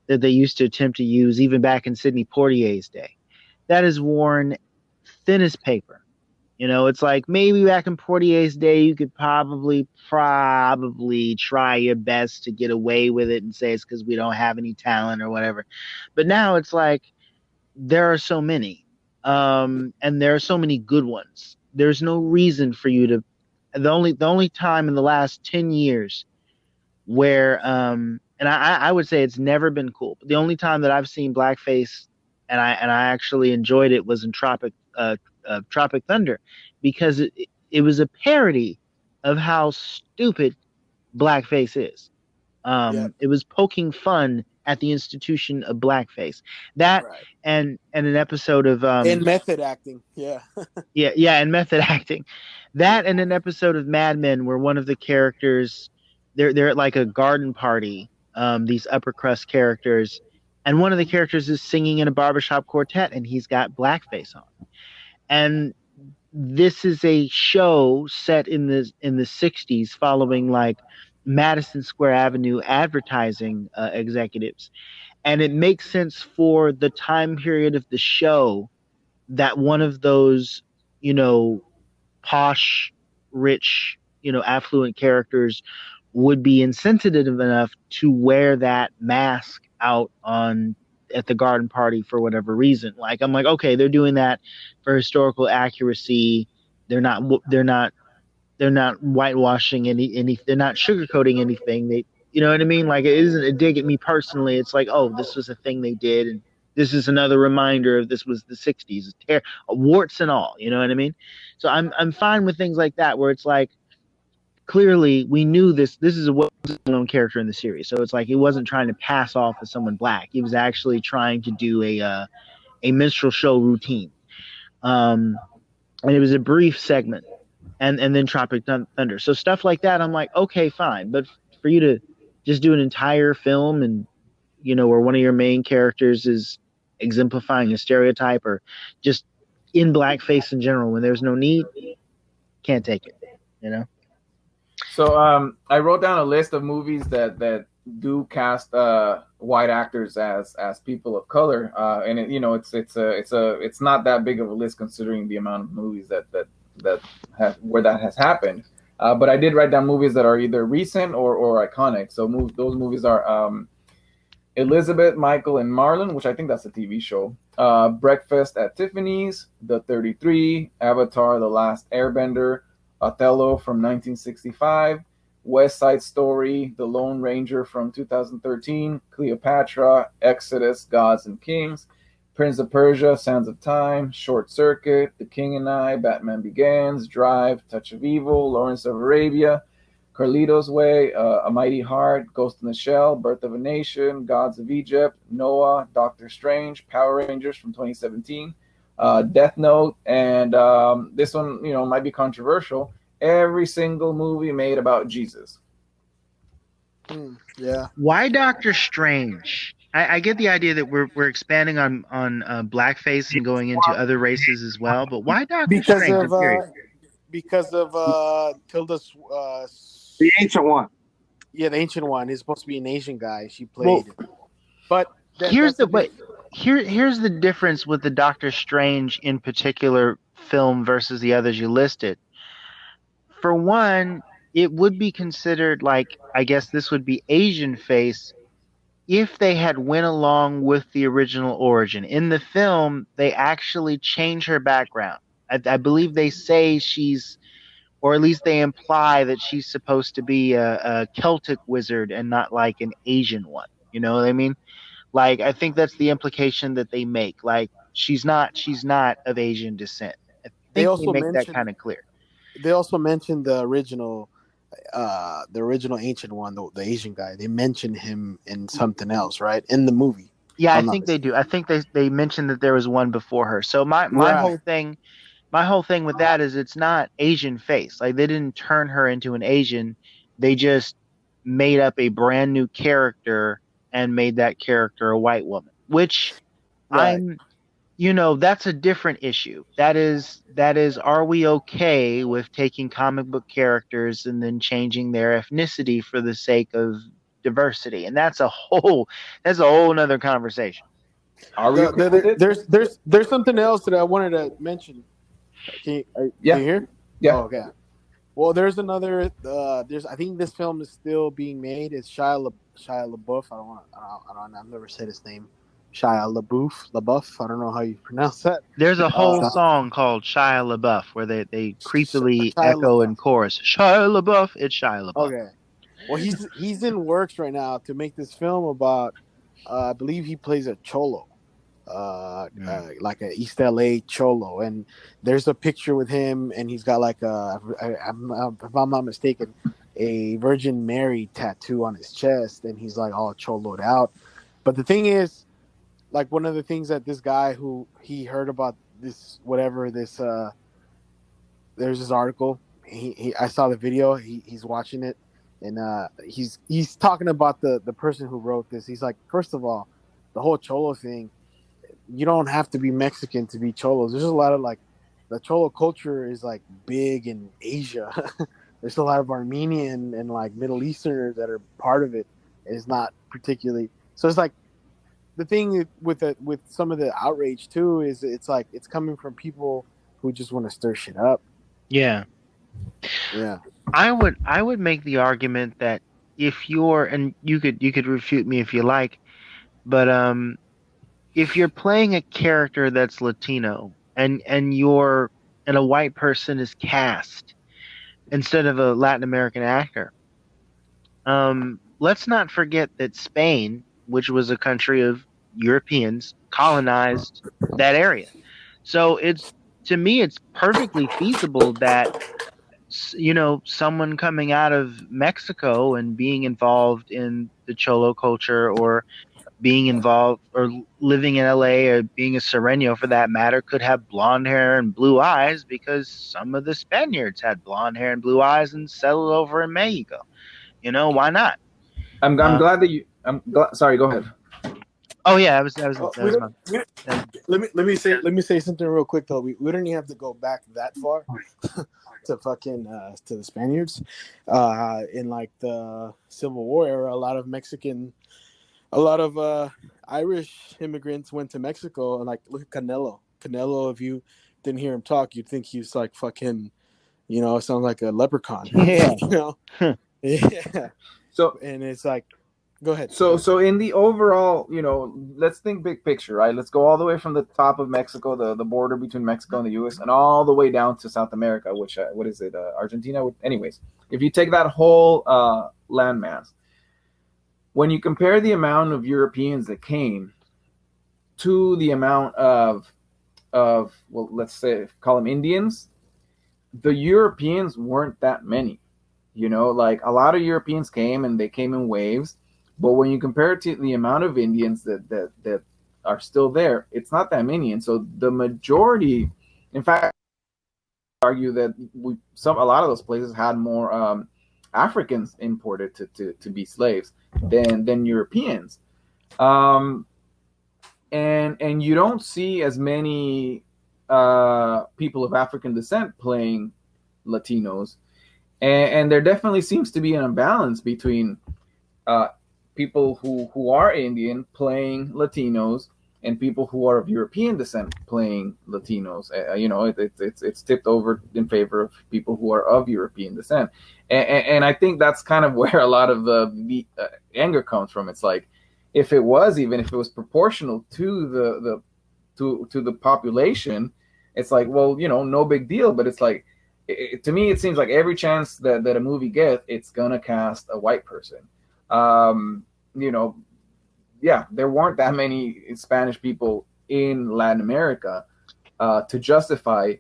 that they used to attempt to use even back in Sidney Poitier's day. That is worn thin as paper. It's like, maybe back in Poitier's day, you could probably try your best to get away with it and say it's because we don't have any talent or whatever. But now it's like, there are so many. And there are so many good ones. There's no reason for you to. The only time in the last 10 years where, and I would say it's never been cool, but the only time that I've seen blackface and I actually enjoyed it was in Tropic Thunder, because it was a parody of how stupid blackface is. It was poking fun at the institution of blackface. That, right. and an episode of in method acting, and method acting. That, and an episode of Mad Men where one of the characters, they're at like a garden party, these upper crust characters, and one of the characters is singing in a barbershop quartet, and he's got blackface on. And this is a show set in the 60s, following like Madison Square Avenue advertising executives. And it makes sense for the time period of the show that one of those, posh, rich, affluent characters would be insensitive enough to wear that mask out at the garden party for whatever reason. Like, I'm like, okay, they're doing that for historical accuracy. They're not whitewashing any, they're not sugarcoating anything. They, you know what I mean? Like, it isn't a dig at me personally. It's like, oh, this was a thing they did, and this is another reminder of this was the 60s, warts and all, you know what I mean? So I'm fine with things like that, where it's like, clearly we knew this is what a well-known character in the series. So it's like he wasn't trying to pass off as someone black. He was actually trying to do a minstrel show routine. And it was a brief segment, and then Tropic Thunder. So stuff like that, I'm like, okay, fine. But for you to just do an entire film and where one of your main characters is exemplifying a stereotype or just in blackface in general when there's no need, can't take it. So I wrote down a list of movies that do cast white actors as people of color, and it's not that big of a list considering the amount of movies that where that has happened. But I did write down movies that are either recent or iconic. So those movies are Elizabeth, Michael, and Marlon, which I think that's a TV show. Breakfast at Tiffany's, The 33, Avatar: The Last Airbender, Othello from 1965, West Side Story, The Lone Ranger from 2013, Cleopatra, Exodus, Gods and Kings, Prince of Persia, Sands of Time, Short Circuit, The King and I, Batman Begins, Drive, Touch of Evil, Lawrence of Arabia, Carlito's Way, A Mighty Heart, Ghost in the Shell, Birth of a Nation, Gods of Egypt, Noah, Doctor Strange, Power Rangers from 2017, Death Note, and this one, might be controversial. Every single movie made about Jesus. Yeah. Why Doctor Strange? I get the idea that we're expanding on blackface and going into other races as well, but why Doctor Strange? Because of Tilda's the ancient one. Yeah, the ancient one is supposed to be an Asian guy. She played, but here's the difference with the Doctor Strange in particular film versus the others you listed. For one, it would be considered like, I guess this would be Asian face if they had went along with the original origin. In the film, they actually change her background. I believe they say she's, or at least they imply that she's supposed to be a Celtic wizard and not like an Asian one. You know what I mean? Like, I think that's the implication that they make. Like, she's not of Asian descent. I think they make that kind of clear. They also mentioned the original ancient one, the Asian guy. They mentioned him in something else, right? In the movie. Yeah, I think they do. I think they mentioned that there was one before her. So my whole thing with that is it's not Asian face. Like, they didn't turn her into an Asian. They just made up a brand new character and made that character a white woman, which that's a different issue. That is, are we okay with taking comic book characters and then changing their ethnicity for the sake of diversity? And that's a whole nother conversation. Are we okay with it? There's something else that I wanted to mention. Can you hear? Yeah. Oh, okay. Well, there's another. I think this film is still being made. It's Shia LaBeouf. I've never said his name. Shia LaBeouf. I don't know how you pronounce that. There's a whole song called Shia LaBeouf where they creepily echo in chorus. Shia LaBeouf. It's Shia LaBeouf. Okay. Well, he's in works right now to make this film about. I believe he plays a cholo. Like a East LA cholo, and there's a picture with him, and he's got like if I'm not mistaken, a Virgin Mary tattoo on his chest, and he's like all choloed out. But the thing is, like, one of the things that this guy who he heard about this there's this article. I saw the video. He's watching it, and he's talking about the person who wrote this. He's like, first of all, the whole cholo thing. You don't have to be Mexican to be cholos. There's a lot of like the cholo culture is like big in Asia. There's a lot of Armenian and like Middle Easterners that are part of it. It's not particularly so. It's like the thing with some of the outrage too is it's like it's coming from people who just want to stir shit up. Yeah. I would make the argument that if you're, and you could refute me if you like, but if you're playing a character that's Latino and a white person is cast instead of a Latin American actor, let's not forget that Spain, which was a country of Europeans, colonized that area. So to me, it's perfectly feasible that someone coming out of Mexico and being involved in the Cholo culture, or being involved or living in LA, or being a Sereno for that matter, could have blonde hair and blue eyes because some of the Spaniards had blonde hair and blue eyes and settled over in Mexico. Why not? I'm glad that you. Sorry, go ahead. Oh yeah, that was let me say something real quick though. We don't even have to go back that far to fucking to the Spaniards. In like the Civil War era, a lot of Irish immigrants went to Mexico, and like look at Canelo. Canelo, if you didn't hear him talk, you'd think he's like fucking, sounds like a leprechaun. Yeah. Yeah. So, and it's like, go ahead. So in the overall, let's think big picture, right? Let's go all the way from the top of Mexico, the border between Mexico and the U.S., and all the way down to South America, which what is it, Argentina? Anyways, if you take that whole landmass, when you compare the amount of Europeans that came to the amount of well, let's say call them Indians, the Europeans weren't that many. Like a lot of Europeans came and they came in waves. But when you compare it to the amount of Indians that are still there, it's not that many. And so the majority, in fact, argue that a lot of those places had more Africans imported to be slaves than Europeans. And you don't see as many people of African descent playing Latinos. And there definitely seems to be an imbalance between people who are Indian playing Latinos and people who are of European descent playing Latinos. It's tipped over in favor of people who are of European descent, and I think that's kind of where a lot of the anger comes from. It's like if it was proportional to the population, it's like, well, no big deal. But it's like, to me, it seems like every chance that a movie gets, it's gonna cast a white person. There weren't that many Spanish people in Latin America to justify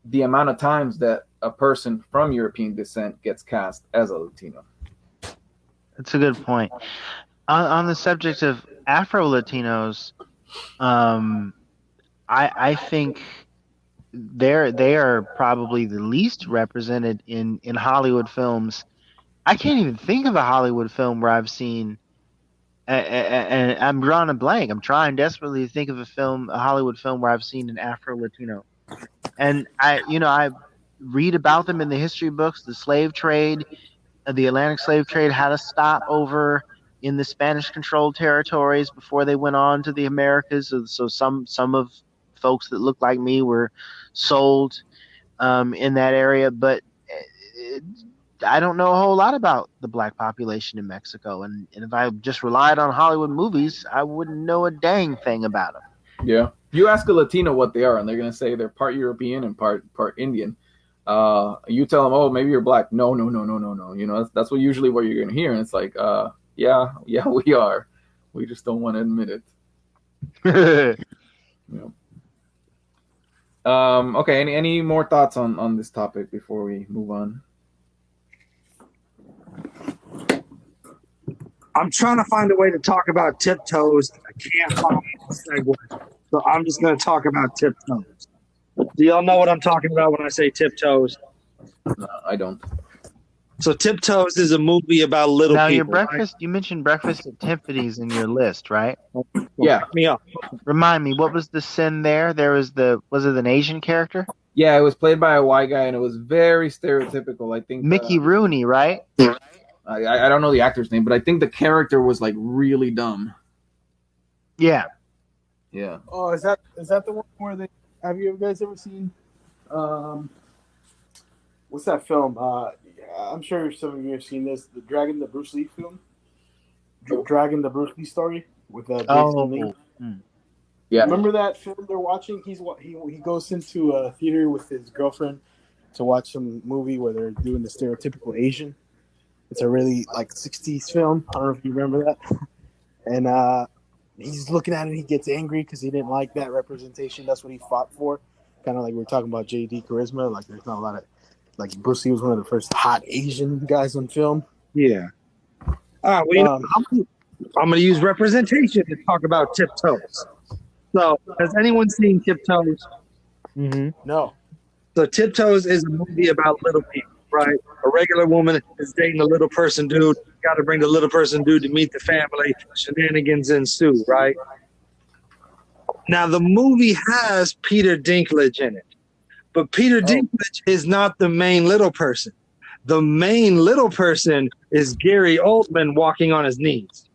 the amount of times that a person from European descent gets cast as a Latino. That's a good point. On the subject of Afro Latinos, I think they are probably the least represented in Hollywood films. I can't even think of a Hollywood film where I've seen, and I'm drawing a blank. I'm trying desperately to think of a Hollywood film where I've seen an Afro Latino. And I read about them in the history books. The slave trade, the Atlantic slave trade, had a stopover in the Spanish-controlled territories before they went on to the Americas. So some of folks that looked like me were sold in that area, but I don't know a whole lot about the black population in Mexico, and if I just relied on Hollywood movies, I wouldn't know a dang thing about them. Yeah, you ask a Latino what they are, and they're gonna say they're part European and part Indian. You tell them, oh, maybe you're black. No. That's usually what you're gonna hear, and it's like, yeah, we are. We just don't want to admit it. Yeah. Okay. Any more thoughts on this topic before we move on? I'm trying to find a way to talk about Tiptoes. I can't find a segue. So I'm just going to talk about Tiptoes. Do y'all know what I'm talking about when I say Tiptoes? No, I don't. So Tiptoes is a movie about little now, people. Your breakfast, right? You mentioned Breakfast at Tiffany's in your list, right? Yeah. Me up. Remind me, what was the sin there? Was it an Asian character? Yeah, it was played by a white guy, and it was very stereotypical. I think Mickey Rooney, right? I don't know the actor's name, but I think the character was like really dumb. Yeah. Yeah. Oh, is that the one where they? Have you guys ever seen? What's that film? I'm sure some of you have seen this. The Dragon, the Bruce Lee film. Dragon, the Bruce Lee story with Jason Lee. Yeah. Remember that film they're watching? He goes into a theater with his girlfriend to watch some movie where they're doing the stereotypical Asian. It's a really like 60s film. I don't know if you remember that. And he's looking at it. He gets angry because he didn't like that representation. That's what he fought for. Kind of like we were talking about J.D. Charisma. Like there's not a lot of like Bruce Lee was one of the first hot Asian guys on film. Yeah. Well, I'm going to use representation to talk about Tiptoes. So, has anyone seen Tiptoes? No. So, Tiptoes is a movie about little people, right? A regular woman is dating a little person dude. Got to bring the little person dude to meet the family. Shenanigans ensue, right? Now, the movie has Peter Dinklage in it, but Peter Dinklage is not the main little person. The main little person is Gary Oldman walking on his knees.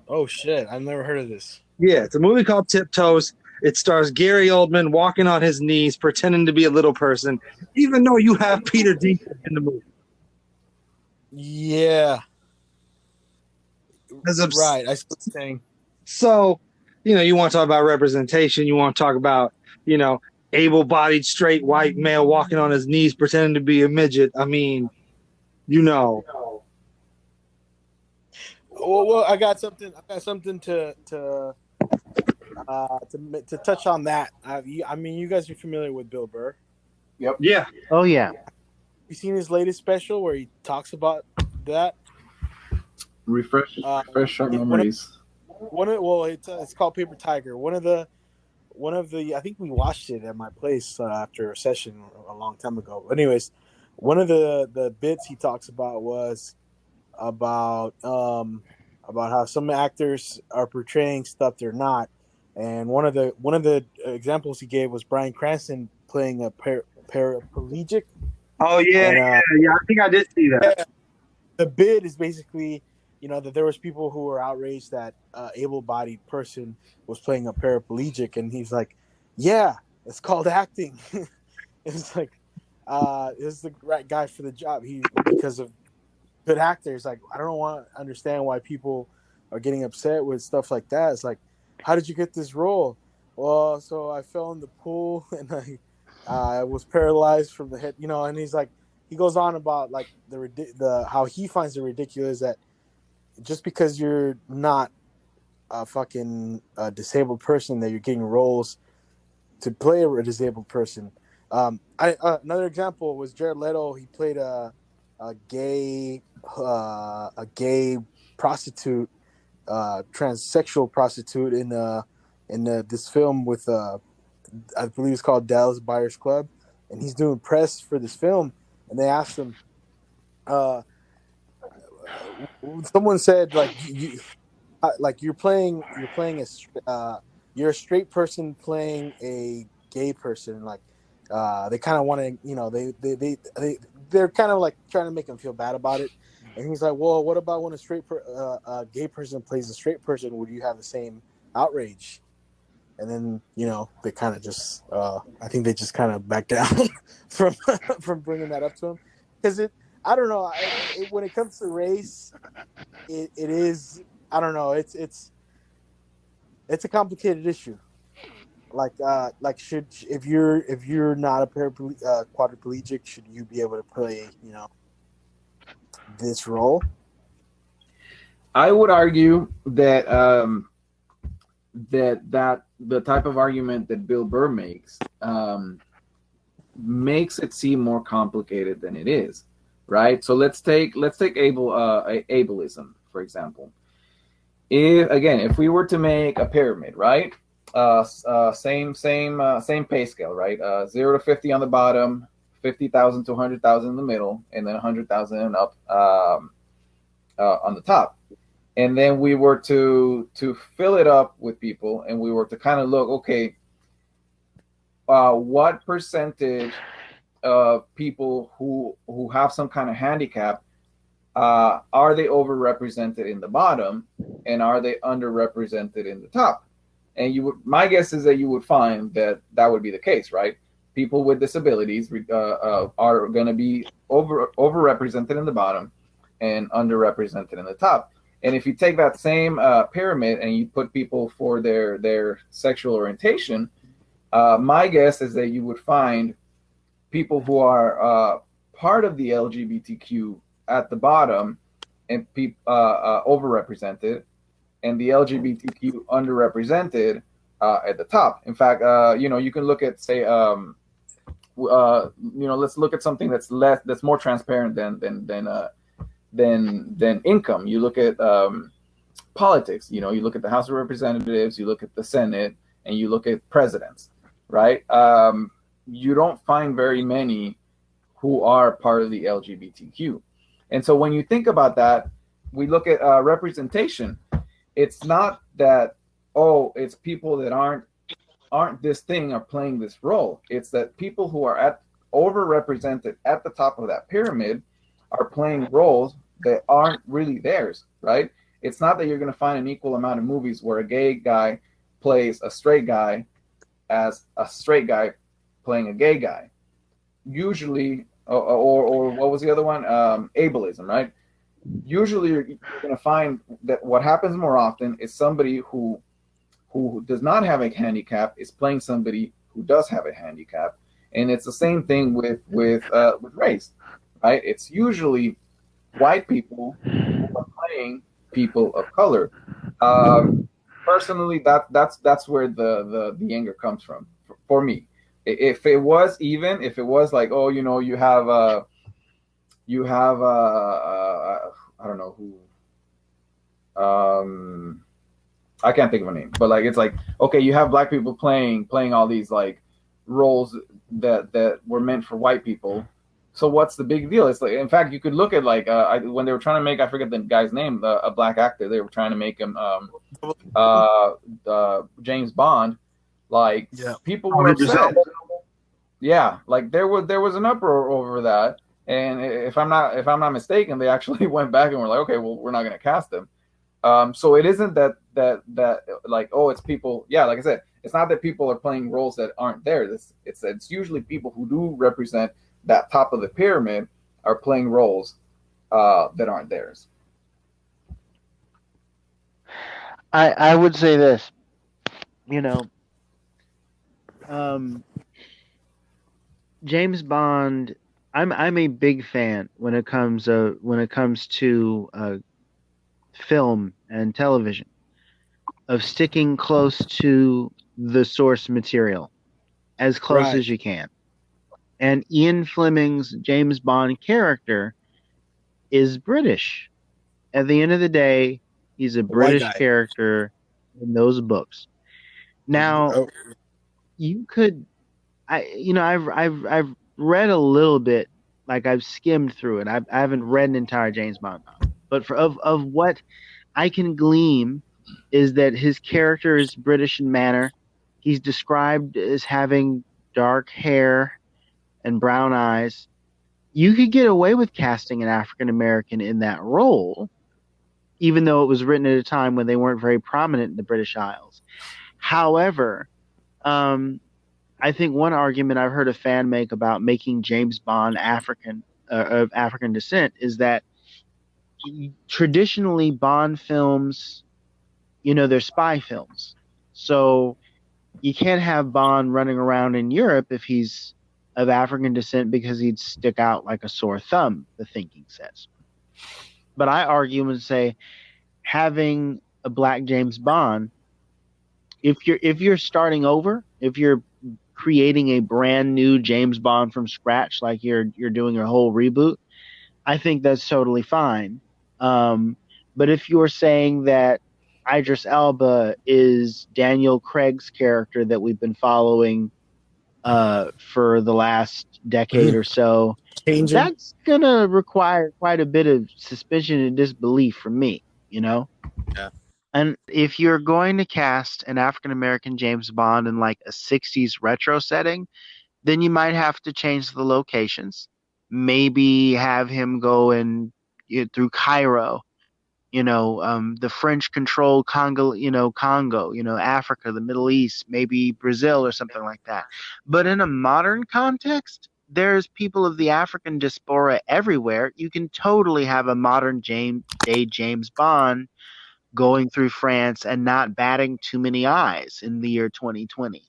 Oh shit! I've never heard of this. Yeah, it's a movie called Tiptoes. It stars Gary Oldman walking on his knees, pretending to be a little person, even though you have Peter Dinklage in the movie. Yeah. Right. I was saying. So, you want to talk about representation. You want to talk about, able-bodied, straight, white male walking on his knees, pretending to be a midget. I mean, Well, I got something to touch on that. I mean, you guys are familiar with Bill Burr. Yep. Yeah. Oh yeah. You seen his latest special where he talks about that? Refresh our memories. It's called Paper Tiger. One of the I think we watched it at my place after a session a long time ago. Anyways, one of the bits he talks about was about how some actors are portraying stuff they're not, and one of the examples he gave was Bryan Cranston playing a paraplegic. Oh yeah, yeah. I think I did see that. Yeah, the bit is basically, that there was people who were outraged that able-bodied person was playing a paraplegic, and he's like, "Yeah, it's called acting." It's like, is the right guy for the job. Because of good actors. Like, I don't understand why people are getting upset with stuff like that. It's like, how did you get this role? Well, so I fell in the pool and I was paralyzed from the head, and he's like, he goes on about like the how he finds it ridiculous that just because you're not a fucking disabled person that you're getting roles to play a disabled person. Another example was Jared Leto. He played a gay prostitute, transsexual prostitute in this film with I believe it's called Dallas Buyers Club, and he's doing press for this film, and they asked him, someone said you're a straight person playing a gay person, like they kind of want to, they're kind of like trying to make him feel bad about it. And he's like, well, what about when a gay person plays a straight person? Would you have the same outrage? And then, they kind of just, I think they just kind of back down from bringing that up to him. Because I don't know, when it comes to race, it is, I don't know, it's a complicated issue. If you're not a quadriplegic, should you be able to play, this role? I would argue that that the type of argument that Bill Burr makes makes it seem more complicated than it is, right? So let's take ableism, for example. If we were to make a pyramid, right? Same pay scale, right? 0 to 50 on the bottom, 50,000 to 100,000 in the middle, and then 100,000 and up on the top. And then we were to fill it up with people, and we were to kind of look, okay, what percentage of people who have some kind of handicap are they overrepresented in the bottom, and are they underrepresented in the top? And my guess is that you would find that would be the case, right? People with disabilities are going to be overrepresented in the bottom and underrepresented in the top. And if you take that same pyramid and you put people for their sexual orientation, my guess is that you would find people who are part of the LGBTQ at the bottom and overrepresented, and the LGBTQ underrepresented at the top. In fact, you can look at, say, let's look at something that's more transparent than income. You look at politics. You look at the House of Representatives, you look at the Senate, and you look at presidents, right? You don't find very many who are part of the LGBTQ. And so when you think about that, we look at representation. It's not that, it's people that aren't this thing are playing this role. It's that people who are overrepresented at the top of that pyramid are playing roles that aren't really theirs, right? It's not that you're going to find an equal amount of movies where a gay guy plays a straight guy as a straight guy playing a gay guy. Usually, or what was the other one? Ableism, right? Usually you're going to find that what happens more often is somebody who does not have a handicap is playing somebody who does have a handicap. And it's the same thing with race, right? It's usually white people who are playing people of color. Personally, that's where the anger comes from for me. If it was like, you have I don't know who, I can't think of a name, but like, it's like, okay, you have black people playing all these like roles that were meant for white people. So what's the big deal? It's like, in fact, you could look at like when they were trying to make, I forget the guy's name, a black actor, they were trying to make him James Bond. Like, people were upset. Yeah, like there was an uproar over that, and if I'm not mistaken, they actually went back and were like, okay, well, we're not going to cast him. So it isn't that like, it's people. Yeah, like I said, it's not that people are playing roles that aren't there. It's usually people who do represent that top of the pyramid are playing roles that aren't theirs. I would say this, James Bond. I'm a big fan when it comes to film and television, of sticking close to the source material, as close as you can. And Ian Fleming's James Bond character is British. At the end of the day, he's a British character in those books. Now, you could, I've read a little bit, like I've skimmed through it. I haven't read an entire James Bond novel, but of what I can glean is that his character is British in manner. He's described as having dark hair and brown eyes. You could get away with casting an African American in that role, even though it was written at a time when they weren't very prominent in the British Isles. However, I think one argument I've heard a fan make about making James Bond of African descent is that traditionally Bond films, they're spy films. So you can't have Bond running around in Europe if he's of African descent, because he'd stick out like a sore thumb, the thinking says. But I argue and say, having a black James Bond, if you're starting over, if you're creating a brand new James Bond from scratch, like you're doing a whole reboot, I think that's totally fine. But if you're saying that Idris Elba is Daniel Craig's character that we've been following for the last decade or so, that's gonna require quite a bit of suspicion and disbelief from me, Yeah. And if you're going to cast an African American James Bond in like a 60s retro setting, then you might have to change the locations. Maybe have him go through Cairo, the French-controlled Congo, Africa, the Middle East, maybe Brazil or something like that. But in a modern context, there's people of the African diaspora everywhere. You can totally have a modern day James Bond going through France and not batting too many eyes in the year 2020.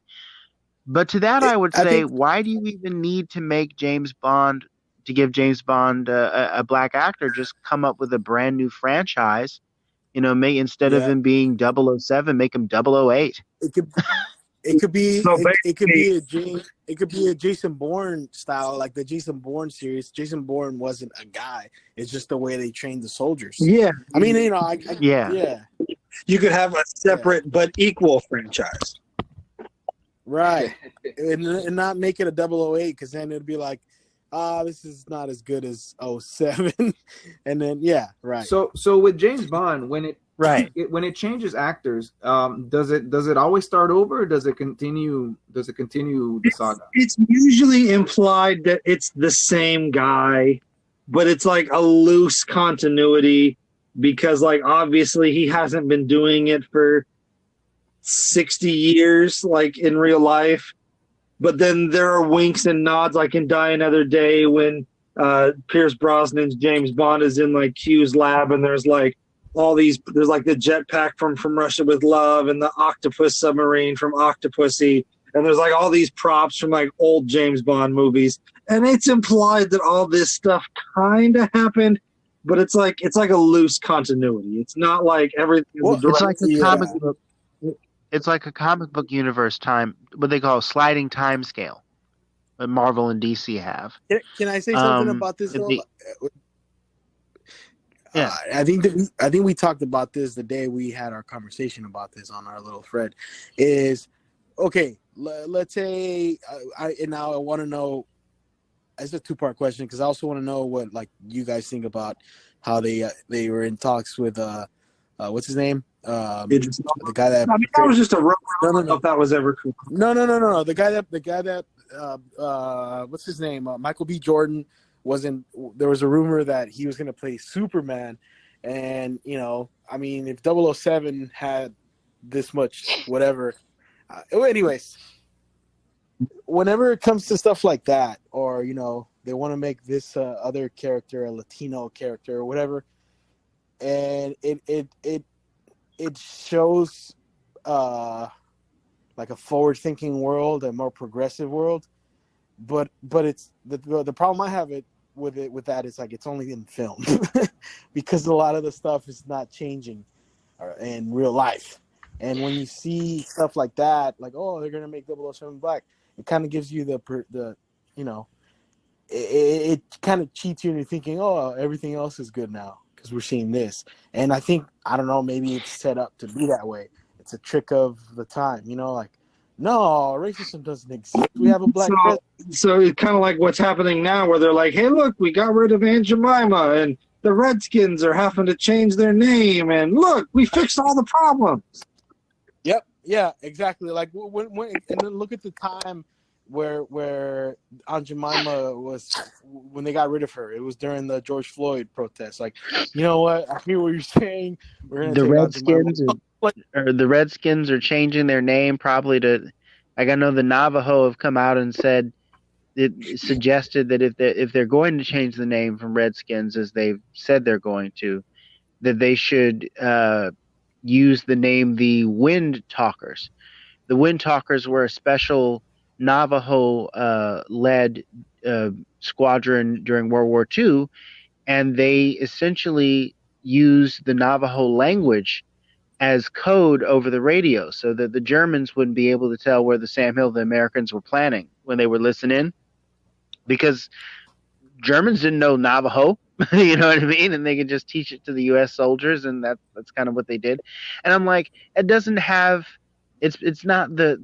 But to that, I would say, why do you even need to make James Bond, to give James Bond a black actor? Just come up with a brand new franchise, instead of him being 007, make him 008. It could be So it could be a Jason Bourne style, like the Jason Bourne series. Jason Bourne wasn't a guy; it's just the way they trained the soldiers. yeah, I mean, you know, Yeah. you could have a separate but equal franchise. right, and not make it a 008 because then it'd be like, this is not as good as 07. And then right. So with James Bond, when it changes actors, does it always start over, or does it continue the saga? It's usually implied that it's the same guy, but it's like a loose continuity because, like, obviously he hasn't been doing it for 60 years, like in real life. But then there are winks and nods, like in Die Another Day when Pierce Brosnan's James Bond is in like Q's lab, and there's like there's like the jetpack from Russia with Love and the octopus submarine from Octopussy, and there's like all these props from like old James Bond movies, and it's implied that all this stuff kind of happened, but it's like a loose continuity. It's not like everything. It's like a comic book. It's like a comic book universe time, what they call a sliding time scale, that Marvel and DC have. Can I say something about this? Yeah, I think we talked about this the day we had our conversation about this on our little thread. Is okay. Let's say I want to know. It's a 2-part question because I also want to know what like you guys think about how they were in talks with what's his name? The guy that that was just a rumor. No. I don't know if that was ever cool. No. The guy that what's his name? Michael B. Jordan wasn't. There was a rumor that he was going to play Superman, and you know, I mean, if 007 had this much whatever. Anyways, whenever it comes to stuff like that, or you know, they want to make this other character a Latino character or whatever, and it shows like a forward-thinking world, a more progressive world, but it's the problem I have with that is like it's only in film because a lot of the stuff is not changing in real life, and when you see stuff like that, like they're gonna make 007 black, it kind of gives you the you know, it kind of cheats you into thinking everything else is good now because we're seeing this. And I think, I don't know, maybe it's set up to be that way. It's a trick of the time, you know, like, no, racism doesn't exist. We have a black president. So it's kind of like what's happening now where they're like, hey, look, we got rid of Aunt Jemima and the Redskins are having to change their name. And look, we fixed all the problems. Yep. Yeah, exactly. Like when and then look at the time where Aunt Jemima was, when they got rid of her. It was during the George Floyd protests. Like, you know what? I hear what you're saying. We're gonna the Redskins are changing their name probably to. Like I know the Navajo have come out and said it suggested that if they're going to change the name from Redskins as they've said they're going to, that they should use the name the Wind Talkers. The Wind Talkers were a special Navajo led squadron during World War II, and they essentially used the Navajo language as code over the radio so that the Germans wouldn't be able to tell where the Sam Hill, the Americans, were planning when they would listen in, because Germans didn't know Navajo. You know what I mean? And they could just teach it to the U.S. soldiers, and that's kind of what they did. And I'm like, it doesn't have, it's not the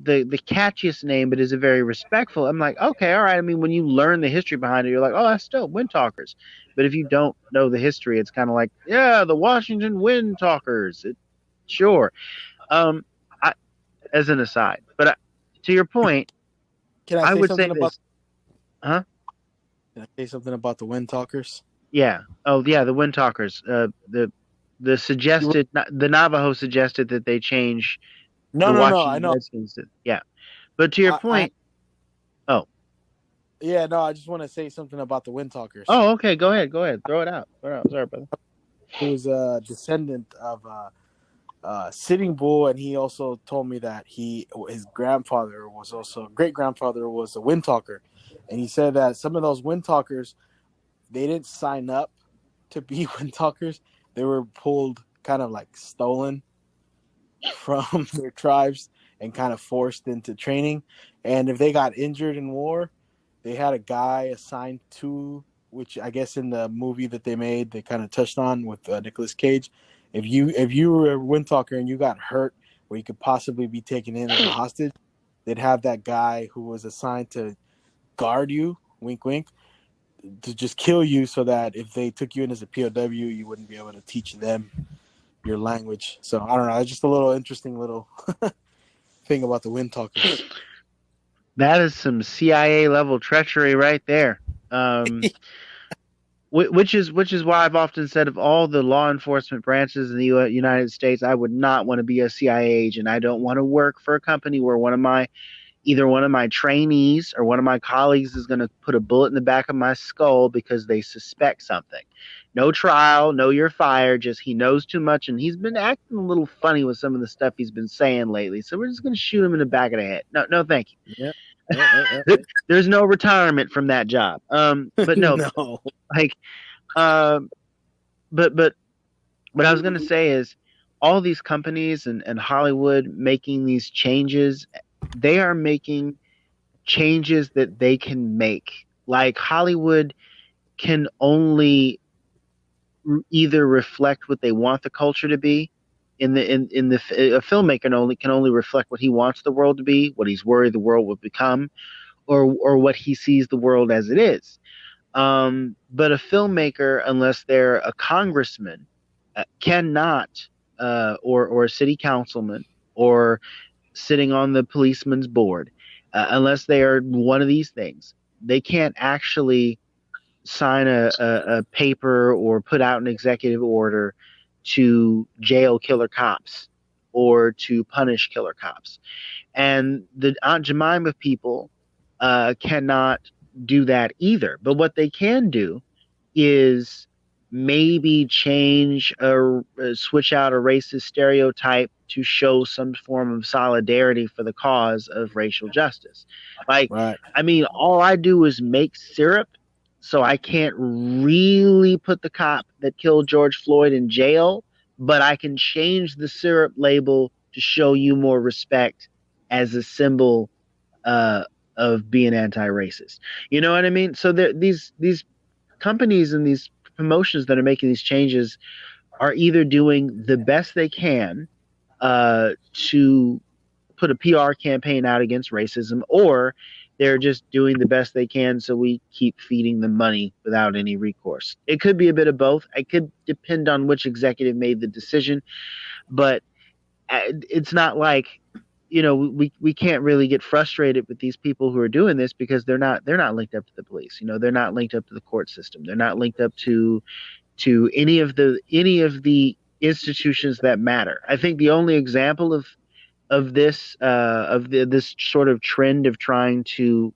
catchiest name, but is a very respectful. I'm like, okay, all right. I mean, when you learn the history behind it, you're like, oh, that's still Wind Talkers. But if you don't know the history, it's kind of like, yeah, the Washington Wind Talkers. Sure. As an aside, but to your point, can I would say say this. Huh? Can I say something about the Wind Talkers? Yeah. Oh, yeah. The Wind Talkers. The suggested, the Navajo suggested that they change. No. I know. Redskins. Yeah. But to your point. Yeah. No. I just want to say something about the Wind Talkers. Oh, okay. Go ahead. Throw it out. Sorry, brother. He was a descendant of Sitting Bull, and he also told me that his grandfather was also great grandfather was a Wind Talker, and he said that some of those Wind Talkers, they didn't sign up to be Wind Talkers. They were pulled, kind of like stolen from their tribes, and kind of forced into training. And if they got injured in war, they had a guy assigned to, which I guess in the movie that they made, they kind of touched on with Nicolas Cage. If you were a Windtalker and you got hurt, where you could possibly be taken in as a hostage, they'd have that guy who was assigned to guard you, wink, wink, to just kill you, so that if they took you in as a POW, you wouldn't be able to teach them your language. So I don't know. It's just a little interesting little thing about the Windtalkers. That is some CIA level treachery right there. Which is why I've often said, of all the law enforcement branches in the United States, I would not want to be a CIA agent. I don't want to work for a company where either one of my trainees or one of my colleagues is going to put a bullet in the back of my skull because they suspect something. No trial, no, you're fired. Just he knows too much, and he's been acting a little funny with some of the stuff he's been saying lately. So we're just going to shoot him in the back of the head. No, thank you. Yeah. There's no retirement from that job. But no, No. like, but what I was going to say is, all these companies and Hollywood making these changes, they are making changes that they can make. Like, Hollywood can only either reflect what they want the culture to be. A filmmaker can only reflect what he wants the world to be, what he's worried the world will become, or what he sees the world as it is. But a filmmaker, unless they're a congressman, cannot, or a city councilman, or sitting on the policeman's board, unless they are one of these things, they can't actually sign a paper or put out an executive order to jail killer cops or to punish killer cops. And the Aunt Jemima people cannot do that either. But what they can do is maybe switch out a racist stereotype to show some form of solidarity for the cause of racial justice. Like, right. I mean, all I do is make syrup, so I can't really put the cop that killed George Floyd in jail, but I can change the syrup label to show you more respect as a symbol of being anti-racist. You know what I mean? So these companies and these promotions that are making these changes are either doing the best they can to put a PR campaign out against racism, or they're just doing the best they can so we keep feeding them money without any recourse. It could be a bit of both. It could depend on which executive made the decision, but it's not like, you know, we can't really get frustrated with these people who are doing this, because they're not linked up to the police. You know, they're not linked up to the court system. They're not linked up to any of the institutions that matter. I think the only example of this sort of trend of trying to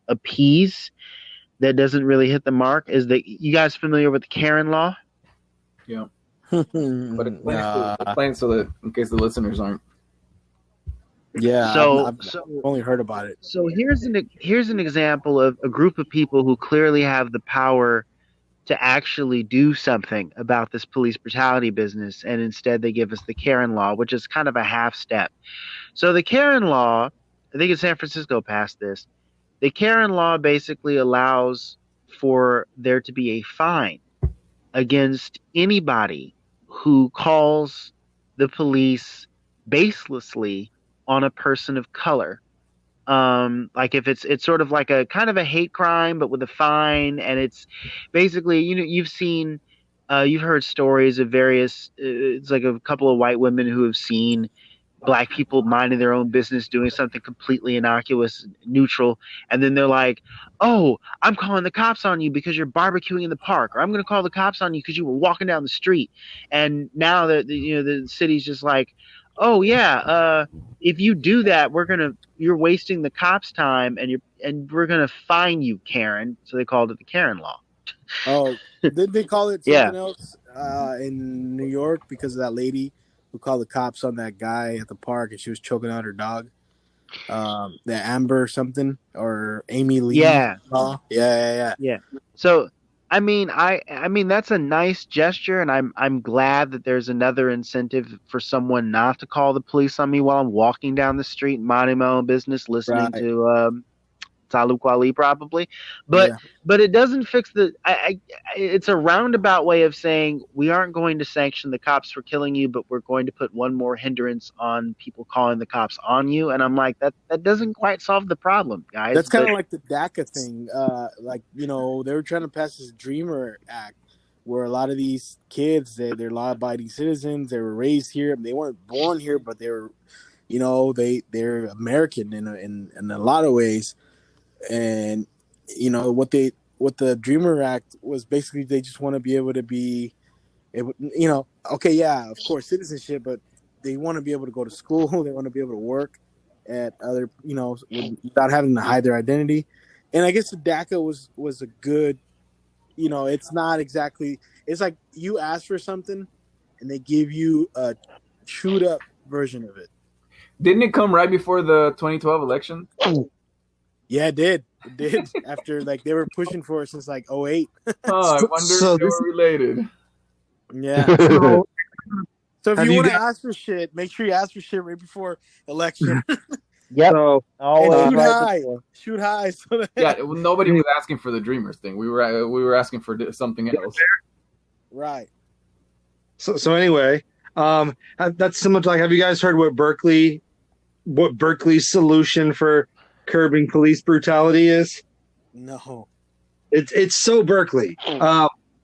appease that doesn't really hit the mark is that, you guys familiar with the Karen law? Yeah. But explain so that in case the listeners aren't. Yeah, so I've only heard about it. So here's an example of a group of people who clearly have the power to actually do something about this police brutality business, and instead they give us the Karen law, which is kind of a half step. So the Karen law, I think in San Francisco passed this. The Karen law basically allows for there to be a fine against anybody who calls the police baselessly on a person of color. Like if it's sort of like a kind of a hate crime, but with a fine, and it's basically, you know, you've heard stories of various, it's like a couple of white women who have seen black people minding their own business, doing something completely innocuous, neutral, and then they're like, oh, I'm calling the cops on you because you're barbecuing in the park, or I'm going to call the cops on you because you were walking down the street. And now the city's just like, oh yeah, if you do that, you're wasting the cops' time, and we're gonna fine you, Karen. So they called it the Karen law. Oh, did they call it something else in New York because of that lady who called the cops on that guy at the park and she was choking out her dog? The Amber something or Amy Lee law? Yeah. So I mean that's a nice gesture, and I'm glad that there's another incentive for someone not to call the police on me while I'm walking down the street, minding my own business, listening Right. to Talib Kweli probably, but Yeah. but it doesn't fix the. It's a roundabout way of saying we aren't going to sanction the cops for killing you, but we're going to put one more hindrance on people calling the cops on you. And I'm like, that doesn't quite solve the problem, guys. That's kind But of like the DACA thing. Like, you know, they were trying to pass this Dreamer Act where a lot of these kids, they're law-abiding citizens. They were raised here. They weren't born here, but they were, you know, they're American in a lot of ways. And you know what the Dreamer Act was basically, they just want to be able to be, you know, okay, yeah, of course, citizenship, but they want to be able to go to school. They want to be able to work at other, you know, without having to hide their identity. And I guess the DACA was a good, you know, it's not exactly. It's like you ask for something, and they give you a chewed up version of it. Didn't it come right before the 2012 election? Yeah, it did. It did. After like they were pushing for it since like 08. Oh, I wonder So if they this- were related. Yeah. So, So if Have you you want to got- ask for shit, make sure you ask for shit right before election. yep, so always and shoot right high. before. Shoot high. So that, Yeah, well, nobody was asking for the Dreamers thing. We were asking for something else. right. So anyway, that's similar to, like, have you guys heard what Berkeley's solution for curbing police brutality is? No. It's so Berkeley.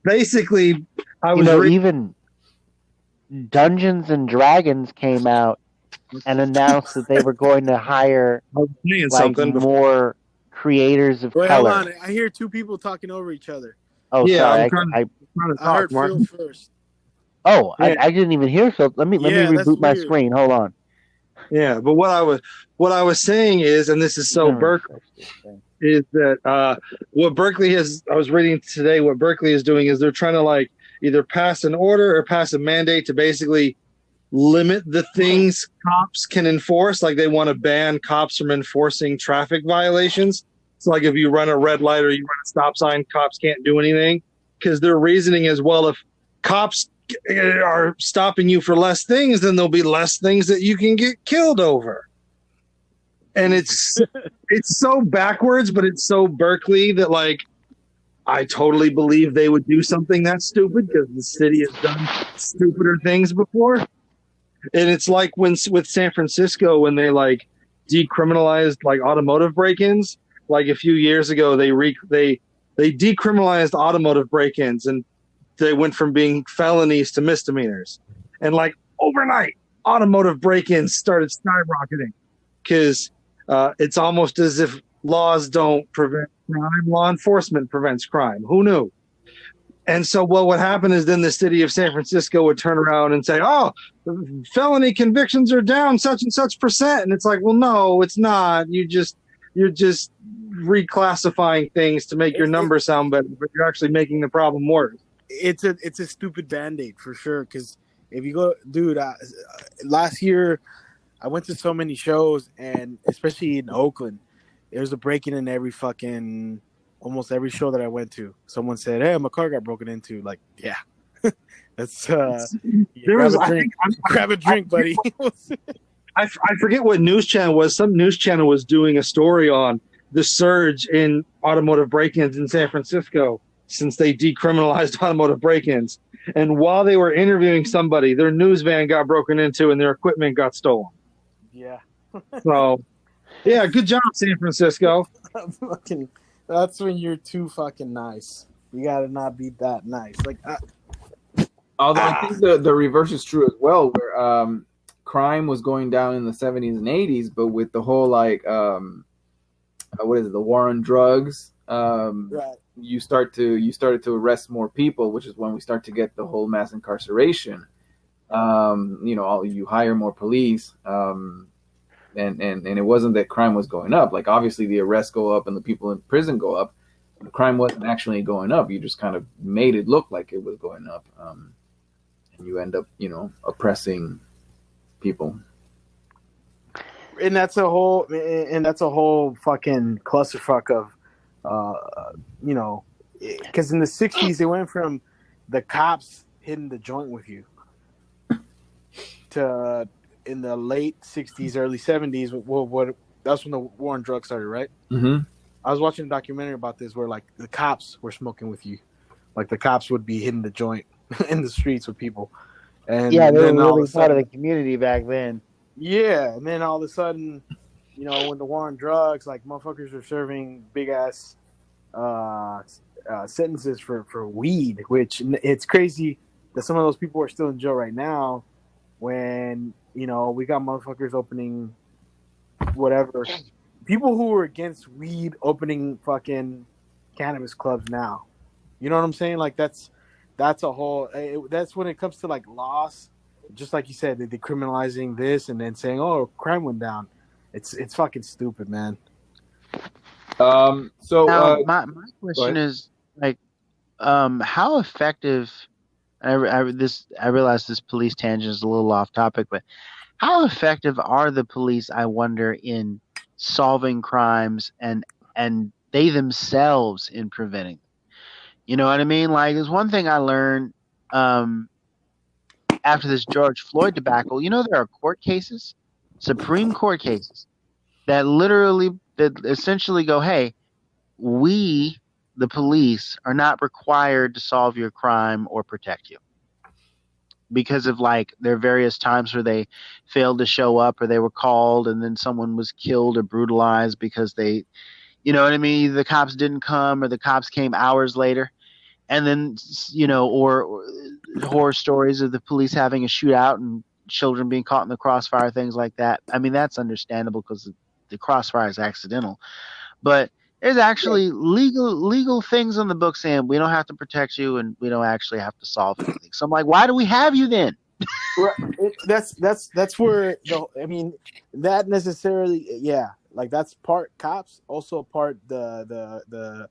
Basically, I You was know, reading. even Dungeons and Dragons came out and announced that they were going to hire like Something before. more creators of Wait, hold color. on. I hear two people talking over each other. Oh, Yeah, sorry. I'm trying to I talk, heard Phil Martin. first. Oh, Yeah. I didn't even hear. So let me Yeah, that's reboot my weird. screen. Hold on. Yeah, but what I was saying is, and this is so Berkeley, is that what Berkeley has, I was reading today, what Berkeley is doing is they're trying to like either pass an order or pass a mandate to basically limit the things cops can enforce. Like they want to ban cops from enforcing traffic violations. So like if you run a red light or you run a stop sign, cops can't do anything, because their reasoning is, well, if cops are stopping you for less things, then there'll be less things that you can get killed over. And it's so backwards, but it's so Berkeley that, like, I totally believe they would do something that stupid because the city has done stupider things before. And it's like with San Francisco, when they like decriminalized like automotive break-ins. Like a few years ago, they decriminalized automotive break-ins, and they went from being felonies to misdemeanors. And like overnight, automotive break-ins started skyrocketing because it's almost as if laws don't prevent crime, law enforcement prevents crime. Who knew? And so, well, what happened is then the city of San Francisco would turn around and say, oh, felony convictions are down such and such percent. And it's like, well, no, it's not. You're just reclassifying things to make your number sound better, but you're actually making the problem worse. It's a stupid Band-Aid for sure. Because if you go, dude, last year I went to so many shows, and especially in Oakland, there was a break-in in almost every show that I went to. Someone said, hey, my car got broken into. Like, yeah. That's grab a drink, buddy. I forget what news channel was. Some news channel was doing a story on the surge in automotive break-ins in San Francisco since they decriminalized automotive break-ins. And while they were interviewing somebody, their news van got broken into and their equipment got stolen. Yeah. So, yeah, good job, San Francisco. That's when you're too fucking nice. You gotta not be that nice. Like, although I think the reverse is true as well, where crime was going down in the 70s and 80s, but with the whole like what is it, the war on drugs, right. you started to arrest more people, which is when we start to get the whole mass incarceration. You hire more police, and it wasn't that crime was going up. Like obviously the arrests go up and the people in prison go up. The crime wasn't actually going up. You just kind of made it look like it was going up, and you end up, oppressing people. And that's a whole fucking clusterfuck of, because in the 60s it went from the cops hitting the joint with you to in the late 60s, early 70s. What that's when the war on drugs started, right? Mm-hmm. I was watching a documentary about this where like the cops were smoking with you, like the cops would be hitting the joint in the streets with people, and Yeah, they then were all of really a part of sudden, the community back then. yeah, and then all of a sudden, when the war on drugs, like motherfuckers are serving big ass sentences for weed, which it's crazy that some of those people are still in jail right now. When we got motherfuckers opening whatever people who were against weed opening fucking cannabis clubs now. You know what I'm saying? Like that's a whole. That's when it comes to like laws. Just like you said, they're decriminalizing this and then saying, "Oh, crime went down." It's fucking stupid, man. So Now, my go question ahead. is like, how effective? I realize this police tangent is a little off topic, but how effective are the police? I wonder in solving crimes and they themselves in preventing. You know what I mean? Like, there's one thing I learned after this George Floyd debacle. There are court cases, Supreme Court cases that essentially go, "Hey, we, the police, are not required to solve your crime or protect you." Because of like their various times where they failed to show up or they were called and then someone was killed or brutalized because they, you know what I mean? Either the cops didn't come or the cops came hours later. And then, or horror stories of the police having a shootout and children being caught in the crossfire, things like that. I mean, that's understandable because the crossfire is accidental. But there's actually legal things on the book saying we don't have to protect you and we don't actually have to solve anything. So I'm like, why do we have you then? That's where that necessarily, yeah, like that's part cops, also part the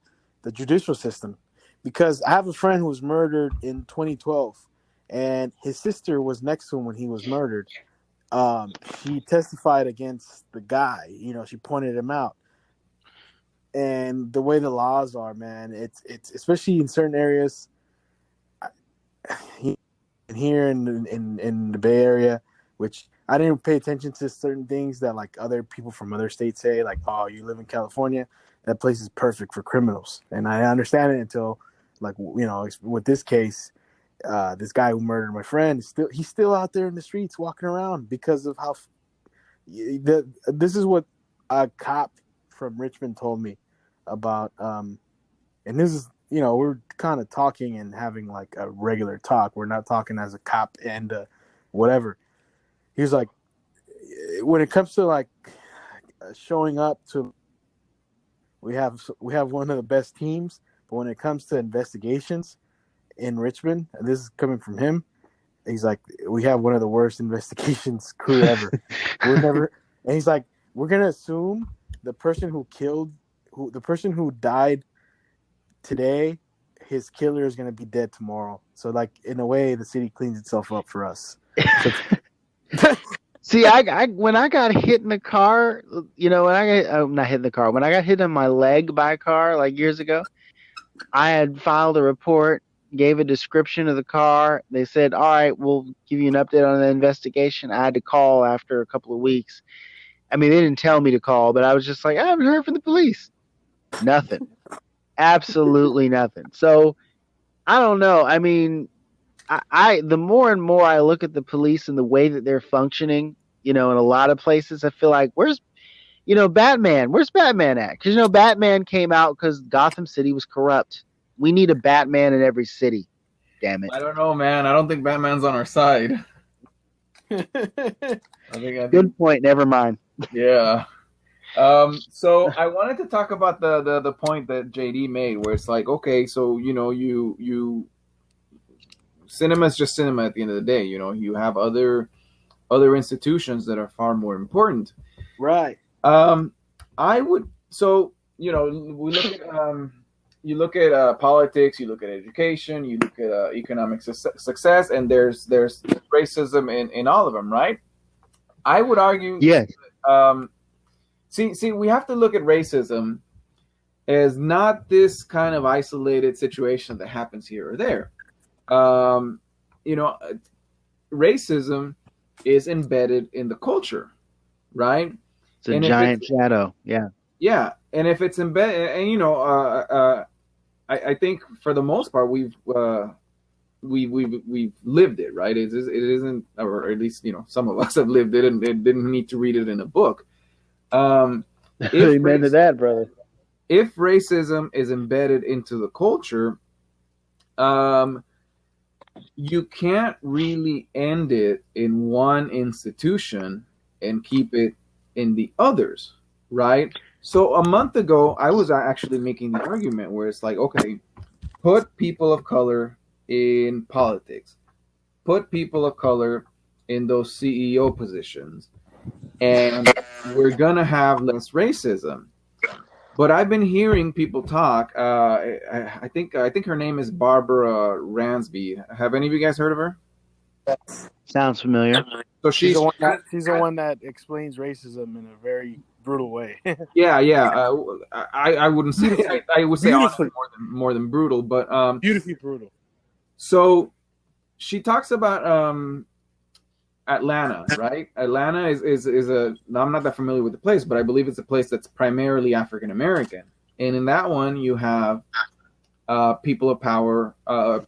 judicial system, because I have a friend who was murdered in 2012, and his sister was next to him when he was murdered. She testified against the guy. She pointed him out, and the way the laws are, man, it's especially in certain areas. Here in the Bay Area, which I didn't pay attention to certain things that like other people from other states say, like, "Oh, you live in California, that place is perfect for criminals," and I understand it until, like, with this case, this guy who murdered my friend he's still out there in the streets walking around because of how. This is what a cop from Richmond told me about, and this is. We're kind of talking and having like a regular talk. We're not talking as a cop and whatever. He was like, when it comes to like showing up to, we have one of the best teams, but when it comes to investigations in Richmond, and this is coming from him, he's like, we have one of the worst investigations crew ever. And he's like, we're gonna assume the person who died today, his killer is going to be dead tomorrow. So, like, in a way, the city cleans itself up for us. See, I when I got hit in the car, when I got not hit in the car, when I got hit in my leg by a car like years ago, I had filed a report, gave a description of the car. They said, "All right, we'll give you an update on the investigation." I had to call after a couple of weeks. I mean, they didn't tell me to call, but I was just like, "I haven't heard from the police." Nothing. Absolutely nothing. So I don't know. I mean, I the more and more I look at the police and the way that they're functioning, in a lot of places, I feel like where's Batman? Where's Batman at? Because Batman came out because Gotham City was corrupt. We need a Batman in every city. Damn it. I don't know, man. I don't think Batman's on our side. I think. Good point. Never mind. Yeah. So I wanted to talk about the point that JD made, where it's like, okay, so you cinema is just cinema at the end of the day. You have other institutions that are far more important. Right. I would we look at you look at politics, you look at education, you look at economic success, and there's racism in all of them, right? I would argue, yes. See, we have to look at racism as not this kind of isolated situation that happens here or there. You know, racism is embedded in the culture, right? It's a giant shadow. Yeah. Yeah. And if it's embedded, and, you know, I think for the most part, we've lived it, right? It isn't, or at least, you know, some of us have lived it and didn't need to read it in a book. Amen to that, brother. If racism is embedded into the culture, you can't really end it in one institution and keep it in the others, right? So a month ago, I was actually making the argument where it's like, okay, put people of color in politics, put people of color in those CEO positions, and we're gonna have less racism. But I've been hearing people talk. I think her name is Barbara Ransby. Have any of you guys heard of her? Sounds familiar. So she's the one that explains racism in a very brutal way. Yeah. I wouldn't say I would say honestly more than brutal, but beautifully brutal. So she talks about Atlanta, right? Atlanta is a, I'm not that familiar with the place, but I believe it's a place that's primarily African American. And in that one, you have people of power,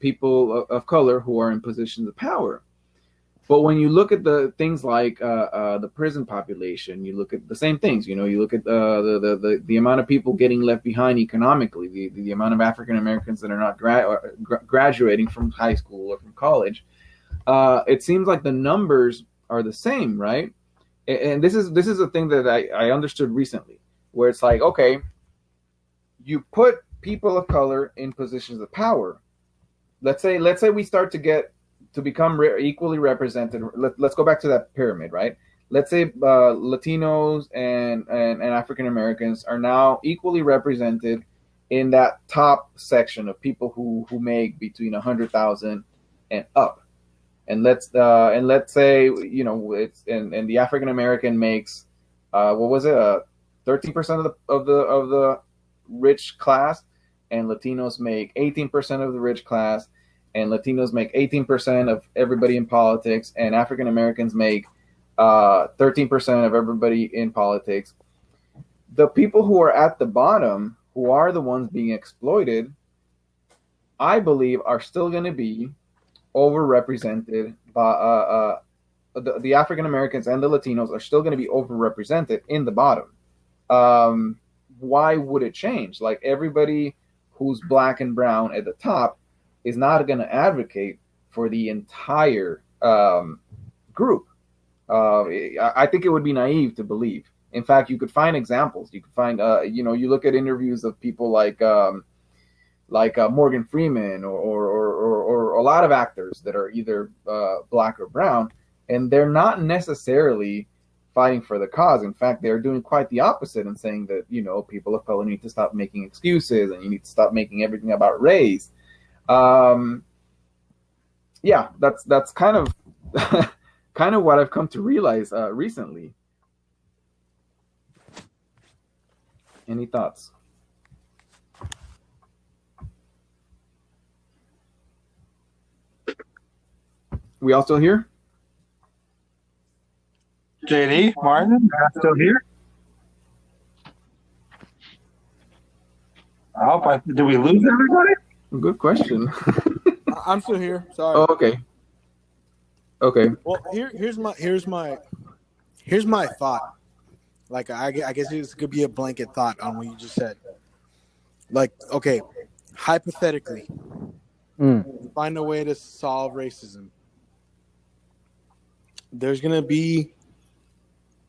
people of color who are in positions of power. But when you look at the things like the prison population, you look at the same things. You know, you look at the amount of people getting left behind economically, the amount of African Americans that are not graduating from high school or from college. It seems like the numbers are the same, right? And this is a thing that I understood recently, where it's like, okay, you put people of color in positions of power. Let's say we start to become equally represented. Let's go back to that pyramid, right? Let's say Latinos and African Americans are now equally represented in that top section of people who make between 100,000 and up. And let's say, you know, it's and the African American makes what was it, 13% of the rich class, and Latinos make 18% of the rich class, and Latinos make 18% of everybody in politics, and African Americans make 13% of everybody in politics. The people who are at the bottom, who are the ones being exploited, I believe are still going to be overrepresented by the African Americans, and the Latinos are still going to be overrepresented in the bottom. Why would it change? Like, everybody who's black and brown at the top is not going to advocate for the entire group. I think it would be naive to believe. In fact, you could find examples. You could find, you look at interviews of people like Morgan Freeman or a lot of actors that are either black or brown, and they're not necessarily fighting for the cause. In fact, they're doing quite the opposite and saying that, you know, people of color need to stop making excuses and you need to stop making everything about race. Yeah, that's kind of kind of what I've come to realize recently. Any thoughts? We all still here? JD, Martin, still here? I hope did we lose everybody? Good question. I'm still here. Sorry. Oh, okay. Okay. Well, here's my thought. Like, I guess this could be a blanket thought on what you just said. Like, okay, hypothetically, find a way to solve racism.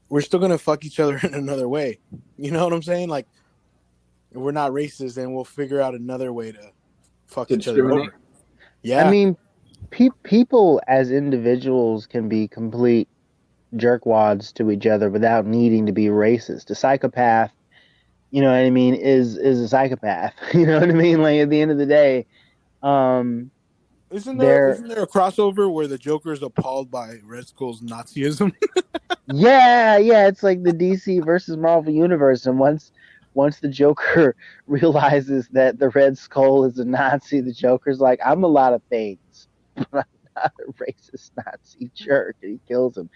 We're still gonna fuck each other in another way. You know what I'm saying? Like, if we're not racist, then we'll figure out another way to fuck each other over. Yeah. I mean, people as individuals can be complete jerkwads to each other without needing to be racist. A psychopath, you know what I mean, is a psychopath. You know what I mean? Like, at the end of the day, isn't there a crossover where the Joker's appalled by Red Skull's Nazism? yeah, it's like the DC versus Marvel universe, and once once the Joker realizes that the Red Skull is a Nazi, the Joker's like, I'm a lot of things, but I'm not a racist Nazi jerk, and he kills him.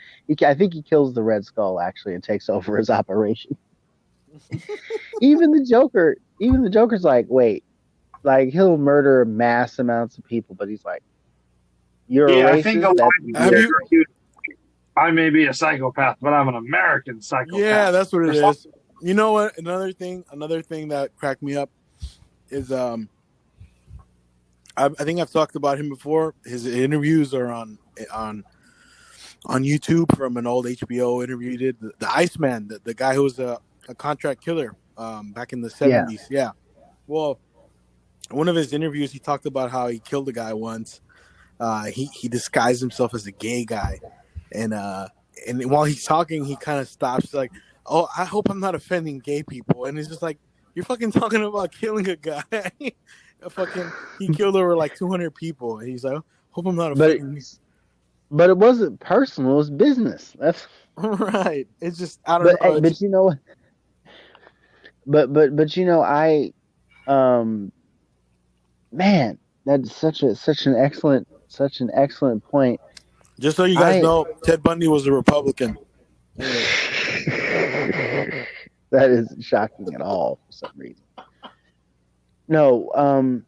I think he kills the Red Skull actually and takes over his operation. Even the Joker's like, wait, like he'll murder mass amounts of people, but he's like, you're a racist. I think a lot I may be a psychopath, but I'm an American psychopath. Yeah, that's what it is. You know what? Another thing that cracked me up is I think I've talked about him before. His interviews are on YouTube from an old HBO interview he did. The Iceman, the guy who was a contract killer back in the 70s. Yeah. Well, one of his interviews, he talked about how he killed a guy once. He disguised himself as a gay guy, and while he's talking, he kind of stops like, "Oh, I hope I'm not offending gay people." And it's just like, you're fucking talking about killing a guy. He killed over like 200 people, and he's like, "Hope I'm not offending." But it wasn't personal; it was business. That's right. It's just I don't know. But you know what? But you know, man, that's such an excellent point. Just so you guys know, Ted Bundy was a Republican. That isn't shocking at all for some reason. No,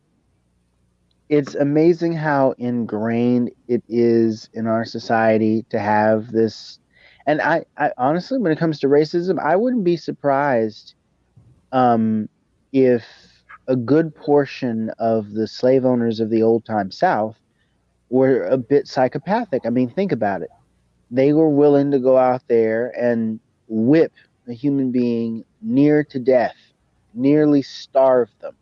it's amazing how ingrained it is in our society to have this. And I honestly, when it comes to racism, I wouldn't be surprised if a good portion of the slave owners of the old time South were a bit psychopathic. I mean, think about it. They were willing to go out there and whip a human being near to death, nearly starve them.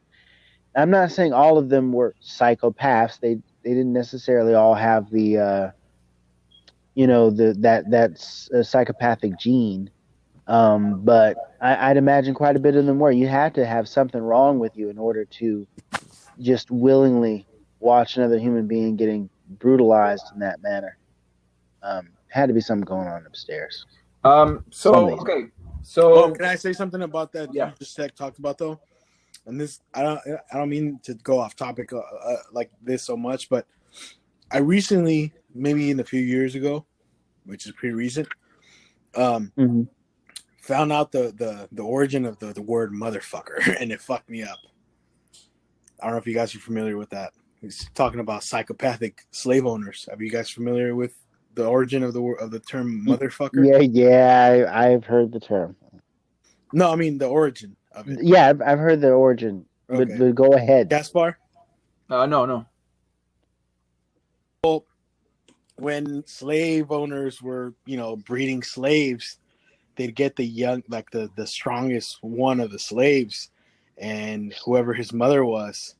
I'm not saying all of them were psychopaths. They didn't necessarily all have the psychopathic gene. But I'd imagine quite a bit of them were. You had to have something wrong with you in order to just willingly watch another human being getting brutalized in that manner. Had to be something going on upstairs. So can I say something about that? Yeah. You just talked about though, and this I don't mean to go off topic like this so much, but I recently, maybe in a few years ago, which is pretty recent, found out the origin of the word motherfucker, and it fucked me up. I don't know if you guys are familiar with that. He's talking about psychopathic slave owners. Are you guys familiar with the origin of the term motherfucker? Yeah, I've heard the term. No, I mean the origin of it. Yeah, I've heard the origin. Okay. But go ahead. Gaspar? No. Well, when slave owners were, breeding slaves, they'd get the young, like the strongest one of the slaves, and whoever his mother was.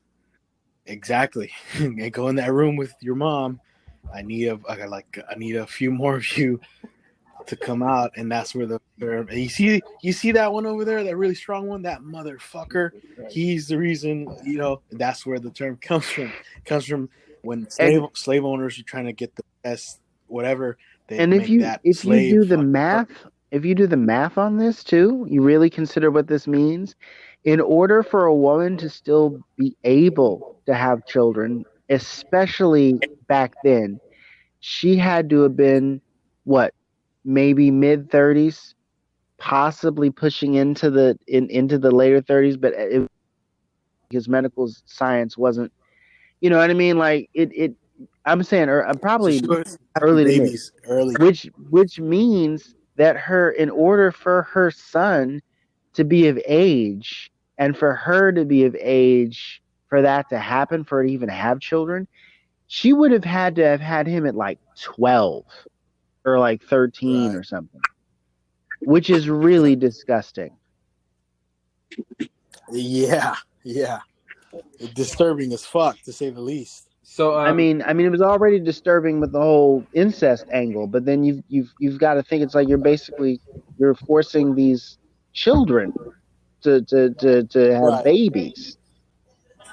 Exactly. And go in that room with your mom. I need a few more of you to come out, and that's where the term. You see that one over there, that really strong one, that motherfucker. He's the reason. That's where the term comes from. It comes from when slave owners are trying to get the best whatever. If you do the math on this too, you really consider what this means. In order for a woman to still be able to have children, especially back then, she had to have been maybe mid-30s, possibly pushing into the later 30s, but because medical science wasn't, you know what I mean? Like it I'm saying probably early babies, which means that in order for her son to be of age, and for her to be of age for that to happen, for her to even have children, she would have had to have had him at like 12 or like 13 or something, which is really disgusting. Yeah. Disturbing as fuck, to say the least. So I mean, it was already disturbing with the whole incest angle, but then you've got to think it's like you're forcing these children to have babies.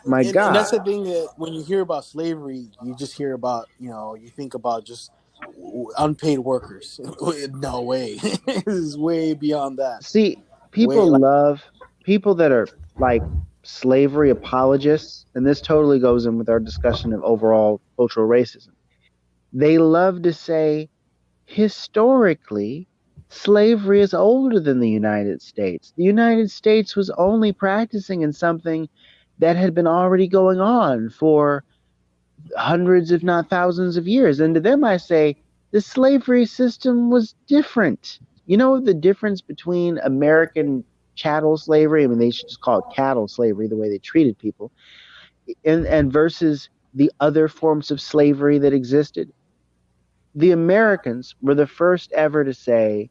My God. And that's the thing, that when you hear about slavery, you just hear about, you think about just unpaid workers. No way. This is way beyond that. See, people love people that are like slavery apologists, and this totally goes in with our discussion of overall cultural racism, they love to say historically slavery is older than the United States. The United States was only practicing in something that had been already going on for hundreds, if not thousands of years. And to them, I say the slavery system was different. You know the difference between American chattel slavery, I mean, they should just call it cattle slavery, the way they treated people, and versus the other forms of slavery that existed. The Americans were the first ever to say,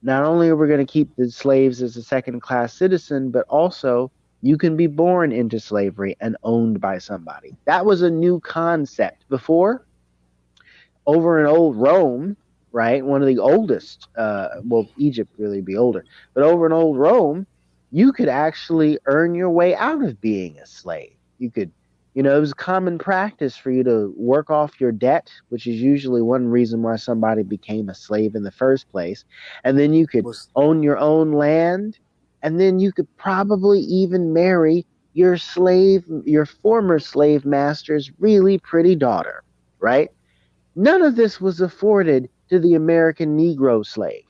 not only are we going to keep the slaves as a second class citizen, but also you can be born into slavery and owned by somebody. That was a new concept. Before, over in old Rome, right, one of the oldest, well, Egypt really be older, but over in old Rome, you could actually earn your way out of being a slave. You could, it was common practice for you to work off your debt, which is usually one reason why somebody became a slave in the first place. And then you could own your own land. And then you could probably even marry your former slave master's really pretty daughter, right? None of this was afforded to the American Negro slave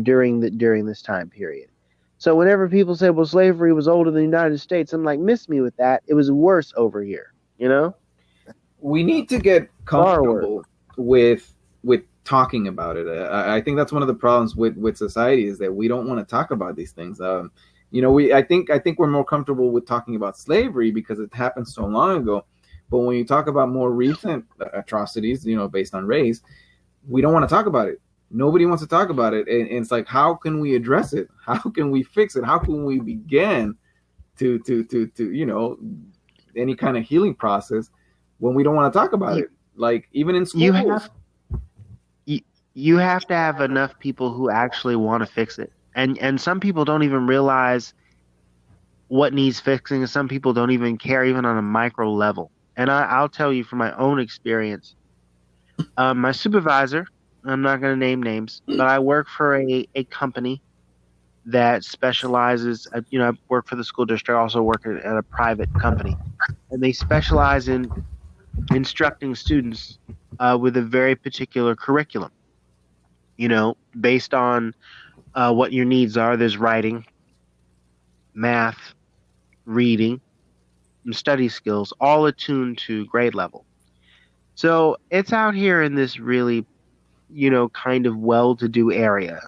during this time period. So whenever people say, well, slavery was older than the United States, I'm like, miss me with that. It was worse over here, We need to get comfortable with talking about it. I think that's one of the problems with society is that we don't want to talk about these things. I think we're more comfortable with talking about slavery because it happened so long ago. But when you talk about more recent atrocities, based on race, we don't want to talk about it. Nobody wants to talk about it. And it's like, how can we address it? How can we fix it? How can we begin to any kind of healing process when we don't want to talk about it? Like even in schools. You have to have enough people who actually want to fix it. And some people don't even realize what needs fixing, and some people don't even care, even on a micro level. And I'll tell you from my own experience, my supervisor, I'm not going to name names, but I work for a company that specializes, I work for the school district, I also work at a private company, and they specialize in instructing students with a very particular curriculum, based on what your needs are. There's writing, math, reading, and study skills, all attuned to grade level. So it's out here in this really, kind of well-to-do area,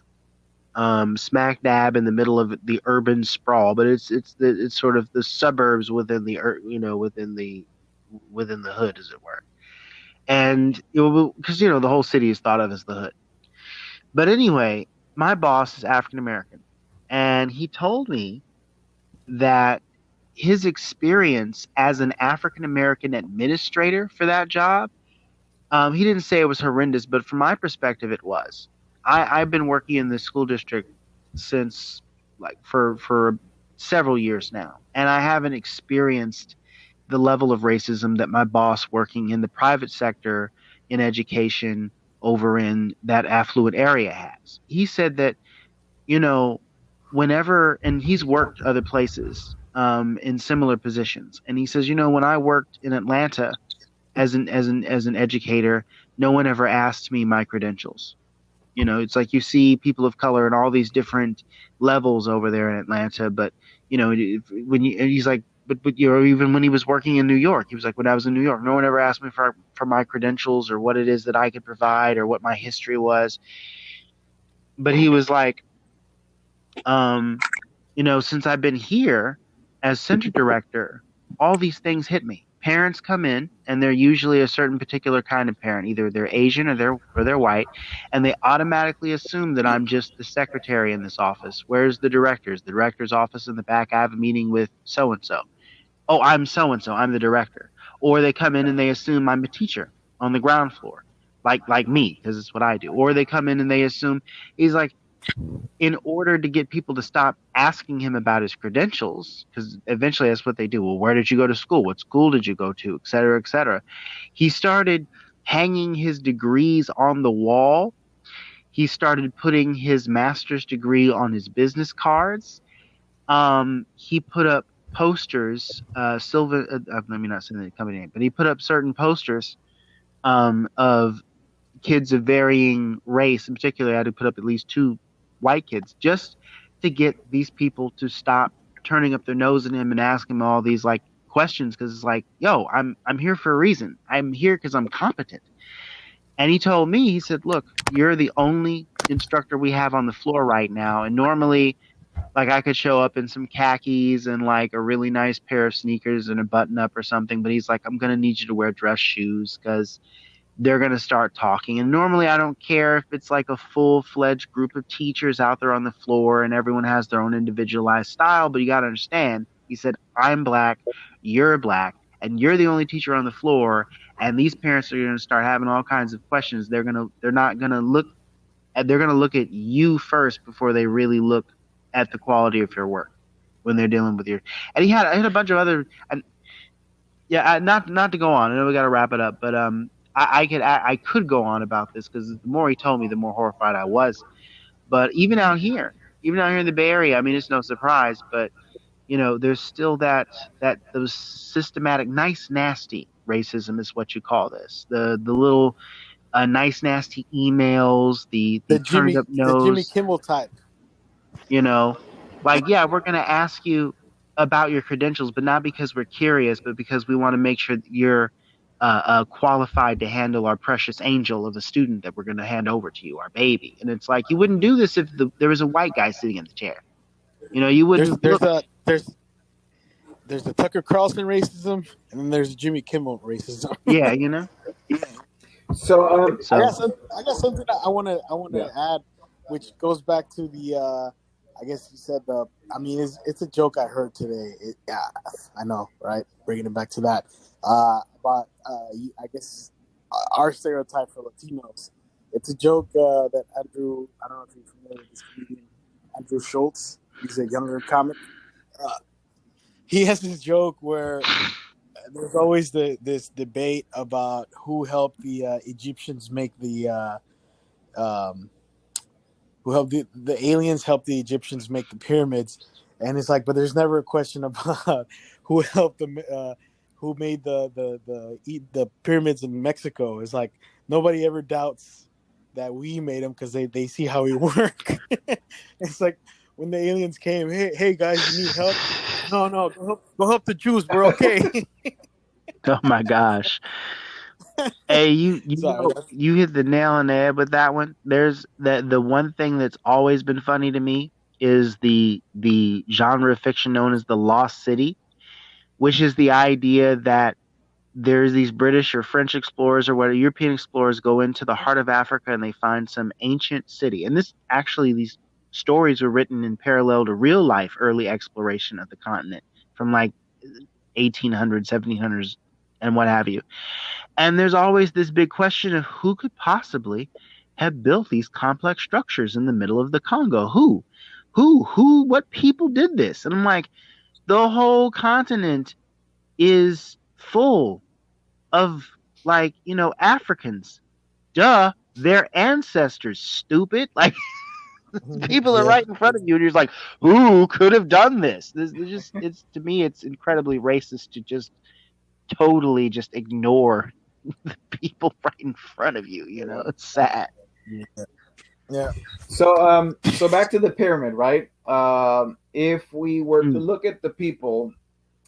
smack dab in the middle of the urban sprawl, but it's sort of the suburbs within the within the hood, as it were. And because the whole city is thought of as the hood. But anyway, my boss is African American, and he told me that his experience as an African American administrator for that job, he didn't say it was horrendous, but from my perspective, it was. I've been working in the school district since for several years now, and I haven't experienced the level of racism that my boss working in the private sector in education over in that affluent area has. He said that, whenever, and he's worked other places in similar positions, and he says, when I worked in Atlanta as an educator, no one ever asked me my credentials. It's like you see people of color in all these different levels over there in Atlanta, but he's like, but even when he was working in New York, he was like, when I was in New York, no one ever asked me for my credentials or what it is that I could provide or what my history was. But he was like, since I've been here as center director, all these things hit me. Parents come in, and they're usually a certain particular kind of parent. Either they're Asian or they're white, and they automatically assume that I'm just the secretary in this office. Where's the directors? The director's office in the back. I have a meeting with so-and-so. Oh, I'm so-and-so. I'm the director. Or they come in and they assume I'm a teacher on the ground floor, like me, because it's what I do. Or they come in and they assume he's like, in order to get people to stop asking him about his credentials, because eventually that's what they do. Well, where did you go to school? What school did you go to? Et cetera, et cetera. He started hanging his degrees on the wall. He started putting his master's degree on his business cards. he put up posters. Silva, let me not say the company name, but he put up certain posters of kids of varying race. In particular, I had to put up at least 2 white kids just to get these people to stop turning up their nose at him and ask him all these like questions, because it's like, yo, I'm here for a reason. I'm here because I'm competent. And he told me, he said, look, you're the only instructor we have on the floor right now, and normally, like, I could show up in some khakis and like a really nice pair of sneakers and a button up or something, but he's like, I'm gonna need you to wear dress shoes because they're going to start talking. And normally I don't care if it's like a full-fledged group of teachers out there on the floor and everyone has their own individualized style, but you got to understand, he said, I'm black, you're black, and you're the only teacher on the floor, and these parents are going to start having all kinds of questions. They're not going to look at you first before they really look at the quality of your work when they're dealing with your. And I had a bunch of other, and yeah, not to go on. I know we got to wrap it up, but I could go on about this because the more he told me, the more horrified I was. But even out here in the Bay Area, I mean, it's no surprise, but there's still those systematic, nice, nasty racism is what you call this. The little nice, nasty emails, the turned up nose, the Jimmy Kimmel type. Like, yeah, we're gonna ask you about your credentials, but not because we're curious, but because we want to make sure that you're qualified to handle our precious angel of a student that we're going to hand over to you, our baby. And it's like, you wouldn't do this if there was a white guy sitting in the chair. You wouldn't. There's the Tucker Carlson racism, and then there's the Jimmy Kimmel racism. Yeah, So, I got something I want to add, which goes back to the. I guess you said the. I mean, it's a joke I heard today. I know, right? Bringing it back to that. About I guess our stereotype for Latinos. It's a joke that Andrew. I don't know if you're familiar with this comedian, Andrew Schultz. He's a younger comic. He has this joke where there's always this debate about who helped the Egyptians make who helped the aliens help the Egyptians make the pyramids, and it's like, but there's never a question about who helped them, who made the pyramids in Mexico. It's like nobody ever doubts that we made them because they see how we work. It's like when the aliens came, hey guys, you need help? No, go help the Jews. We're okay. Oh my gosh. Hey, you hit the nail on the head with that one. There's the one thing that's always been funny to me is the genre of fiction known as the Lost City, which is the idea that there's these British or French explorers or whatever European explorers go into the heart of Africa and they find some ancient city. And these stories were written in parallel to real life early exploration of the continent from like 1800s, 1700s, and what have you. And there's always this big question of who could possibly have built these complex structures in the middle of the Congo? Who, what people did this? And I'm like, the whole continent is full of Africans. Duh, their ancestors, stupid. Like, people are right in front of you, and you're just like, who could have done this? To me, it's incredibly racist to just totally just ignore the people right in front of you. It's sad. Yeah. So back to the pyramid, right? If we were to look at the people,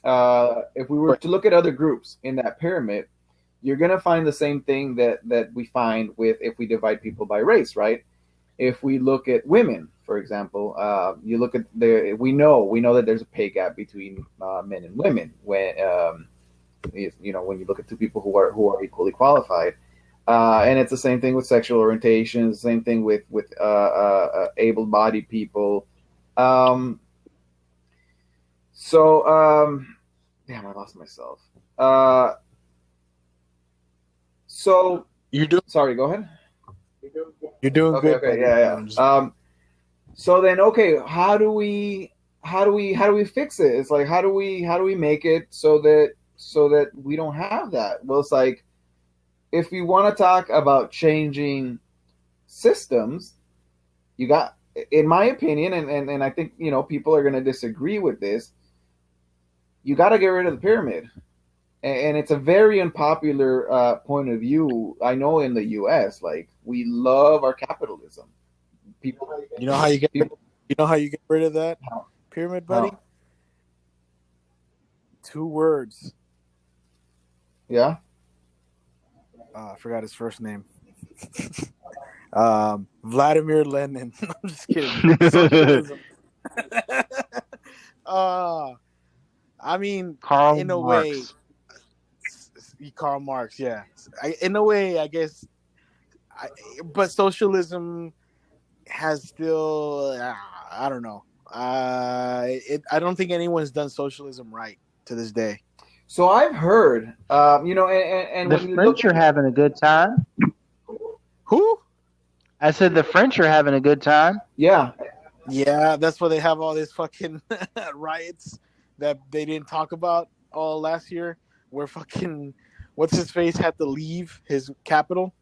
if we were to look at other groups in that pyramid, you're gonna find the same thing that we find with if we divide people by race, right? If we look at women, for example, you look at we know that there's a pay gap between men and women when when you look at two people who are equally qualified, and it's the same thing with sexual orientation, the same thing with able-bodied people. Damn, I lost myself. So you do. Sorry, go ahead. You're doing good. Okay, yeah. So then, okay, how do we fix it? It's like how do we make it so that we don't have that? Well, it's like if we want to talk about changing systems, you got in my opinion, and I think, you know, people are going to disagree with this, you got to get rid of the pyramid. And it's a very unpopular point of view. I know in the U.S., like, we love our capitalism. People, You know how you get people, you know how you get rid of that pyramid, buddy? how? 2 words. Yeah. I forgot his first name. Vladimir Lenin. I'm just kidding. Socialism. I mean, Karl in a Marx. way, Karl Marx. Yeah, in a way, I guess. But socialism has still. I don't know. I don't think anyone's done socialism right to this day. So I've heard, you know, and The when you French look, are having a good time. Who? I said the French are having a good time. yeah, Yeah, that's why they have all these fucking riots that they didn't talk about all last year, where fucking what's his face had to leave his capital.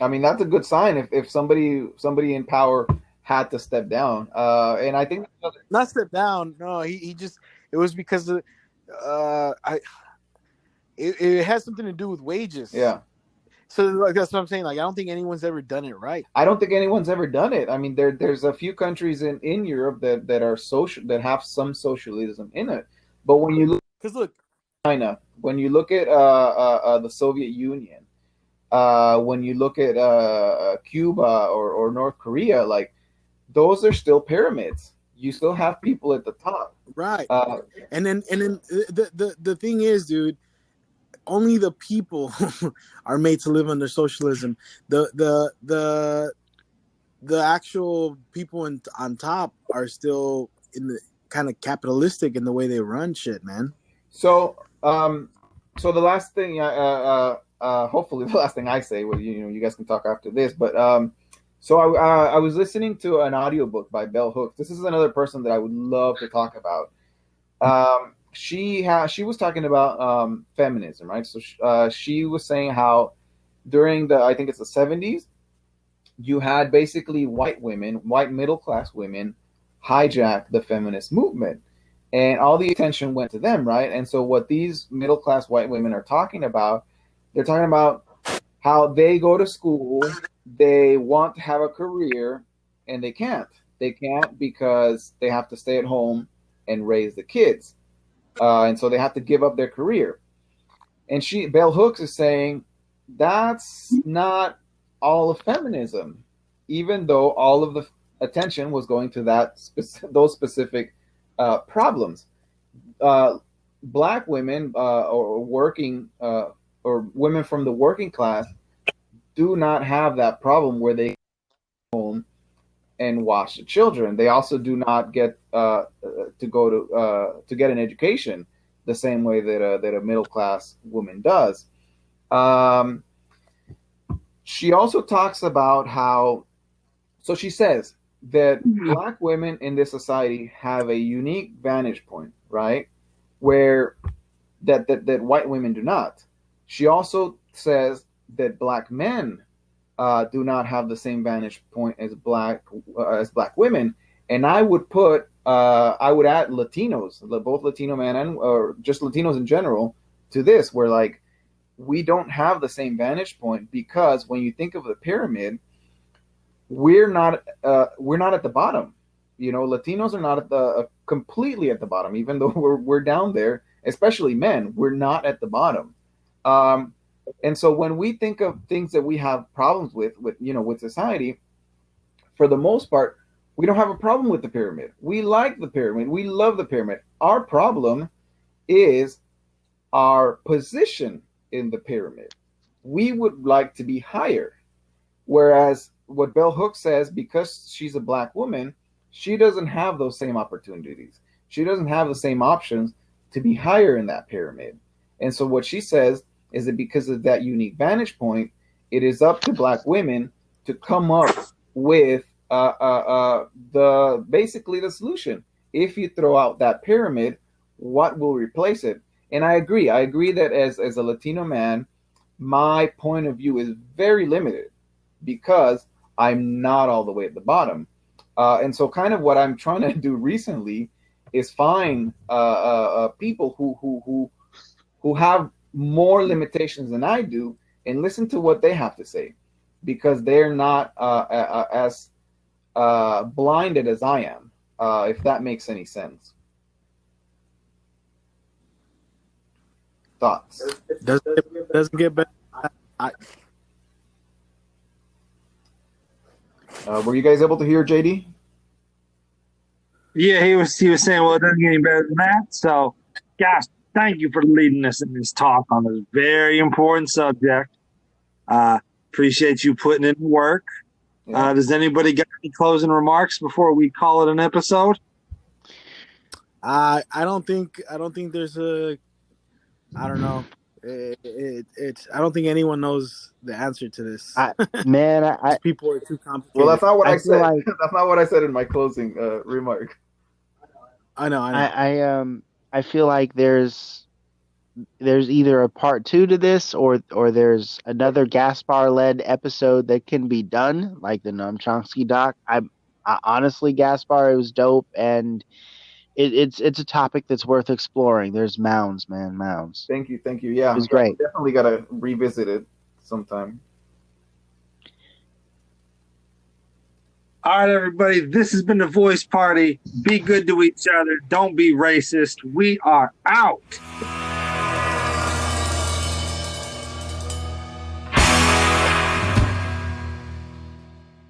I mean, that's a good sign if somebody in power had to step down. And I think Not step down. No, he just it was because of it has something to do with wages. yeah. So like that's what I'm saying. Like I don't think anyone's ever done it right. I don't think anyone's ever done it. I mean, there's a few countries in Europe that are social, that have some socialism in it. But when you look Because look, at China, when you look at the Soviet Union, when you look at Cuba or North Korea, like, those are still pyramids. You still have people at the top. right? And then the thing is, dude, only the people are made to live under socialism. The actual people on top are still in the kind of capitalistic in the way they run shit, man. So, so the last thing, hopefully the last thing I say, well, you know, you guys can talk after this, but so I was listening to an audiobook by Bell Hooks. This is another person that I would love to talk about. She was talking about feminism, right? So she was saying how during I think it's the 70s, you had basically white middle class women, hijack the feminist movement, and all the attention went to them, right? And so what these middle class white women are talking about, they're talking about how they go to school, they want to have a career, and they can't. They can't because they have to stay at home and raise the kids. And so they have to give up their career. And Bell Hooks is saying that's not all of feminism, even though all of the attention was going to those specific problems. Black women or working or women from the working class do not have that problem where they go home and watch the children. They also do not get to go to get an education the same way that a middle class woman does. She also talks about how, so she says that Black women in this society have a unique vantage point, right, where that white women do not. She also says that Black men do not have the same vantage point as black women, and I would add Latinos, both Latino men or just Latinos in general, to this, where like we don't have the same vantage point, because when you think of the pyramid, we're not at the bottom. You know, Latinos are not at completely at the bottom, even though we're down there. Especially men, we're not at the bottom. And so when we think of things that we have problems with society, for the most part, we don't have a problem with the pyramid. We like the pyramid. We love the pyramid. Our problem is our position in the pyramid. We would like to be higher. Whereas what Bell Hooks says, because she's a Black woman, she doesn't have those same opportunities. She doesn't have the same options to be higher in that pyramid. And so what she says is that because of that unique vantage point, it is up to Black women to come up with basically the solution. If you throw out that pyramid, what will replace it? And I agree that as a Latino man, my point of view is very limited, because I'm not all the way at the bottom. And so kind of what I'm trying to do recently is find people who have more limitations than I do and listen to what they have to say, because they're not as blinded as I am, if that makes any sense. Thoughts? Doesn't get better. Were you guys able to hear JD? Yeah, he was saying, well, it doesn't get any better than that. So, guys, thank you for leading us in this talk on this very important subject. Appreciate you putting in work. Yeah. Does anybody got any closing remarks before we call it an episode? I don't think there's a. I don't know. I don't think anyone knows the answer to this. People are too complicated. Well, that's not what I said. Like, that's not what I said in my closing remark. I know. I feel like there's either a part 2 to this, or there's another Gaspar-led episode that can be done, like the Noam Chomsky doc. I honestly, Gaspar, it was dope, and it's a topic that's worth exploring. There's mounds, man, mounds. Thank you. Yeah, it was great. Definitely gotta revisit it sometime. All right, everybody. This has been the Voice Party. Be good to each other. Don't be racist. We are out.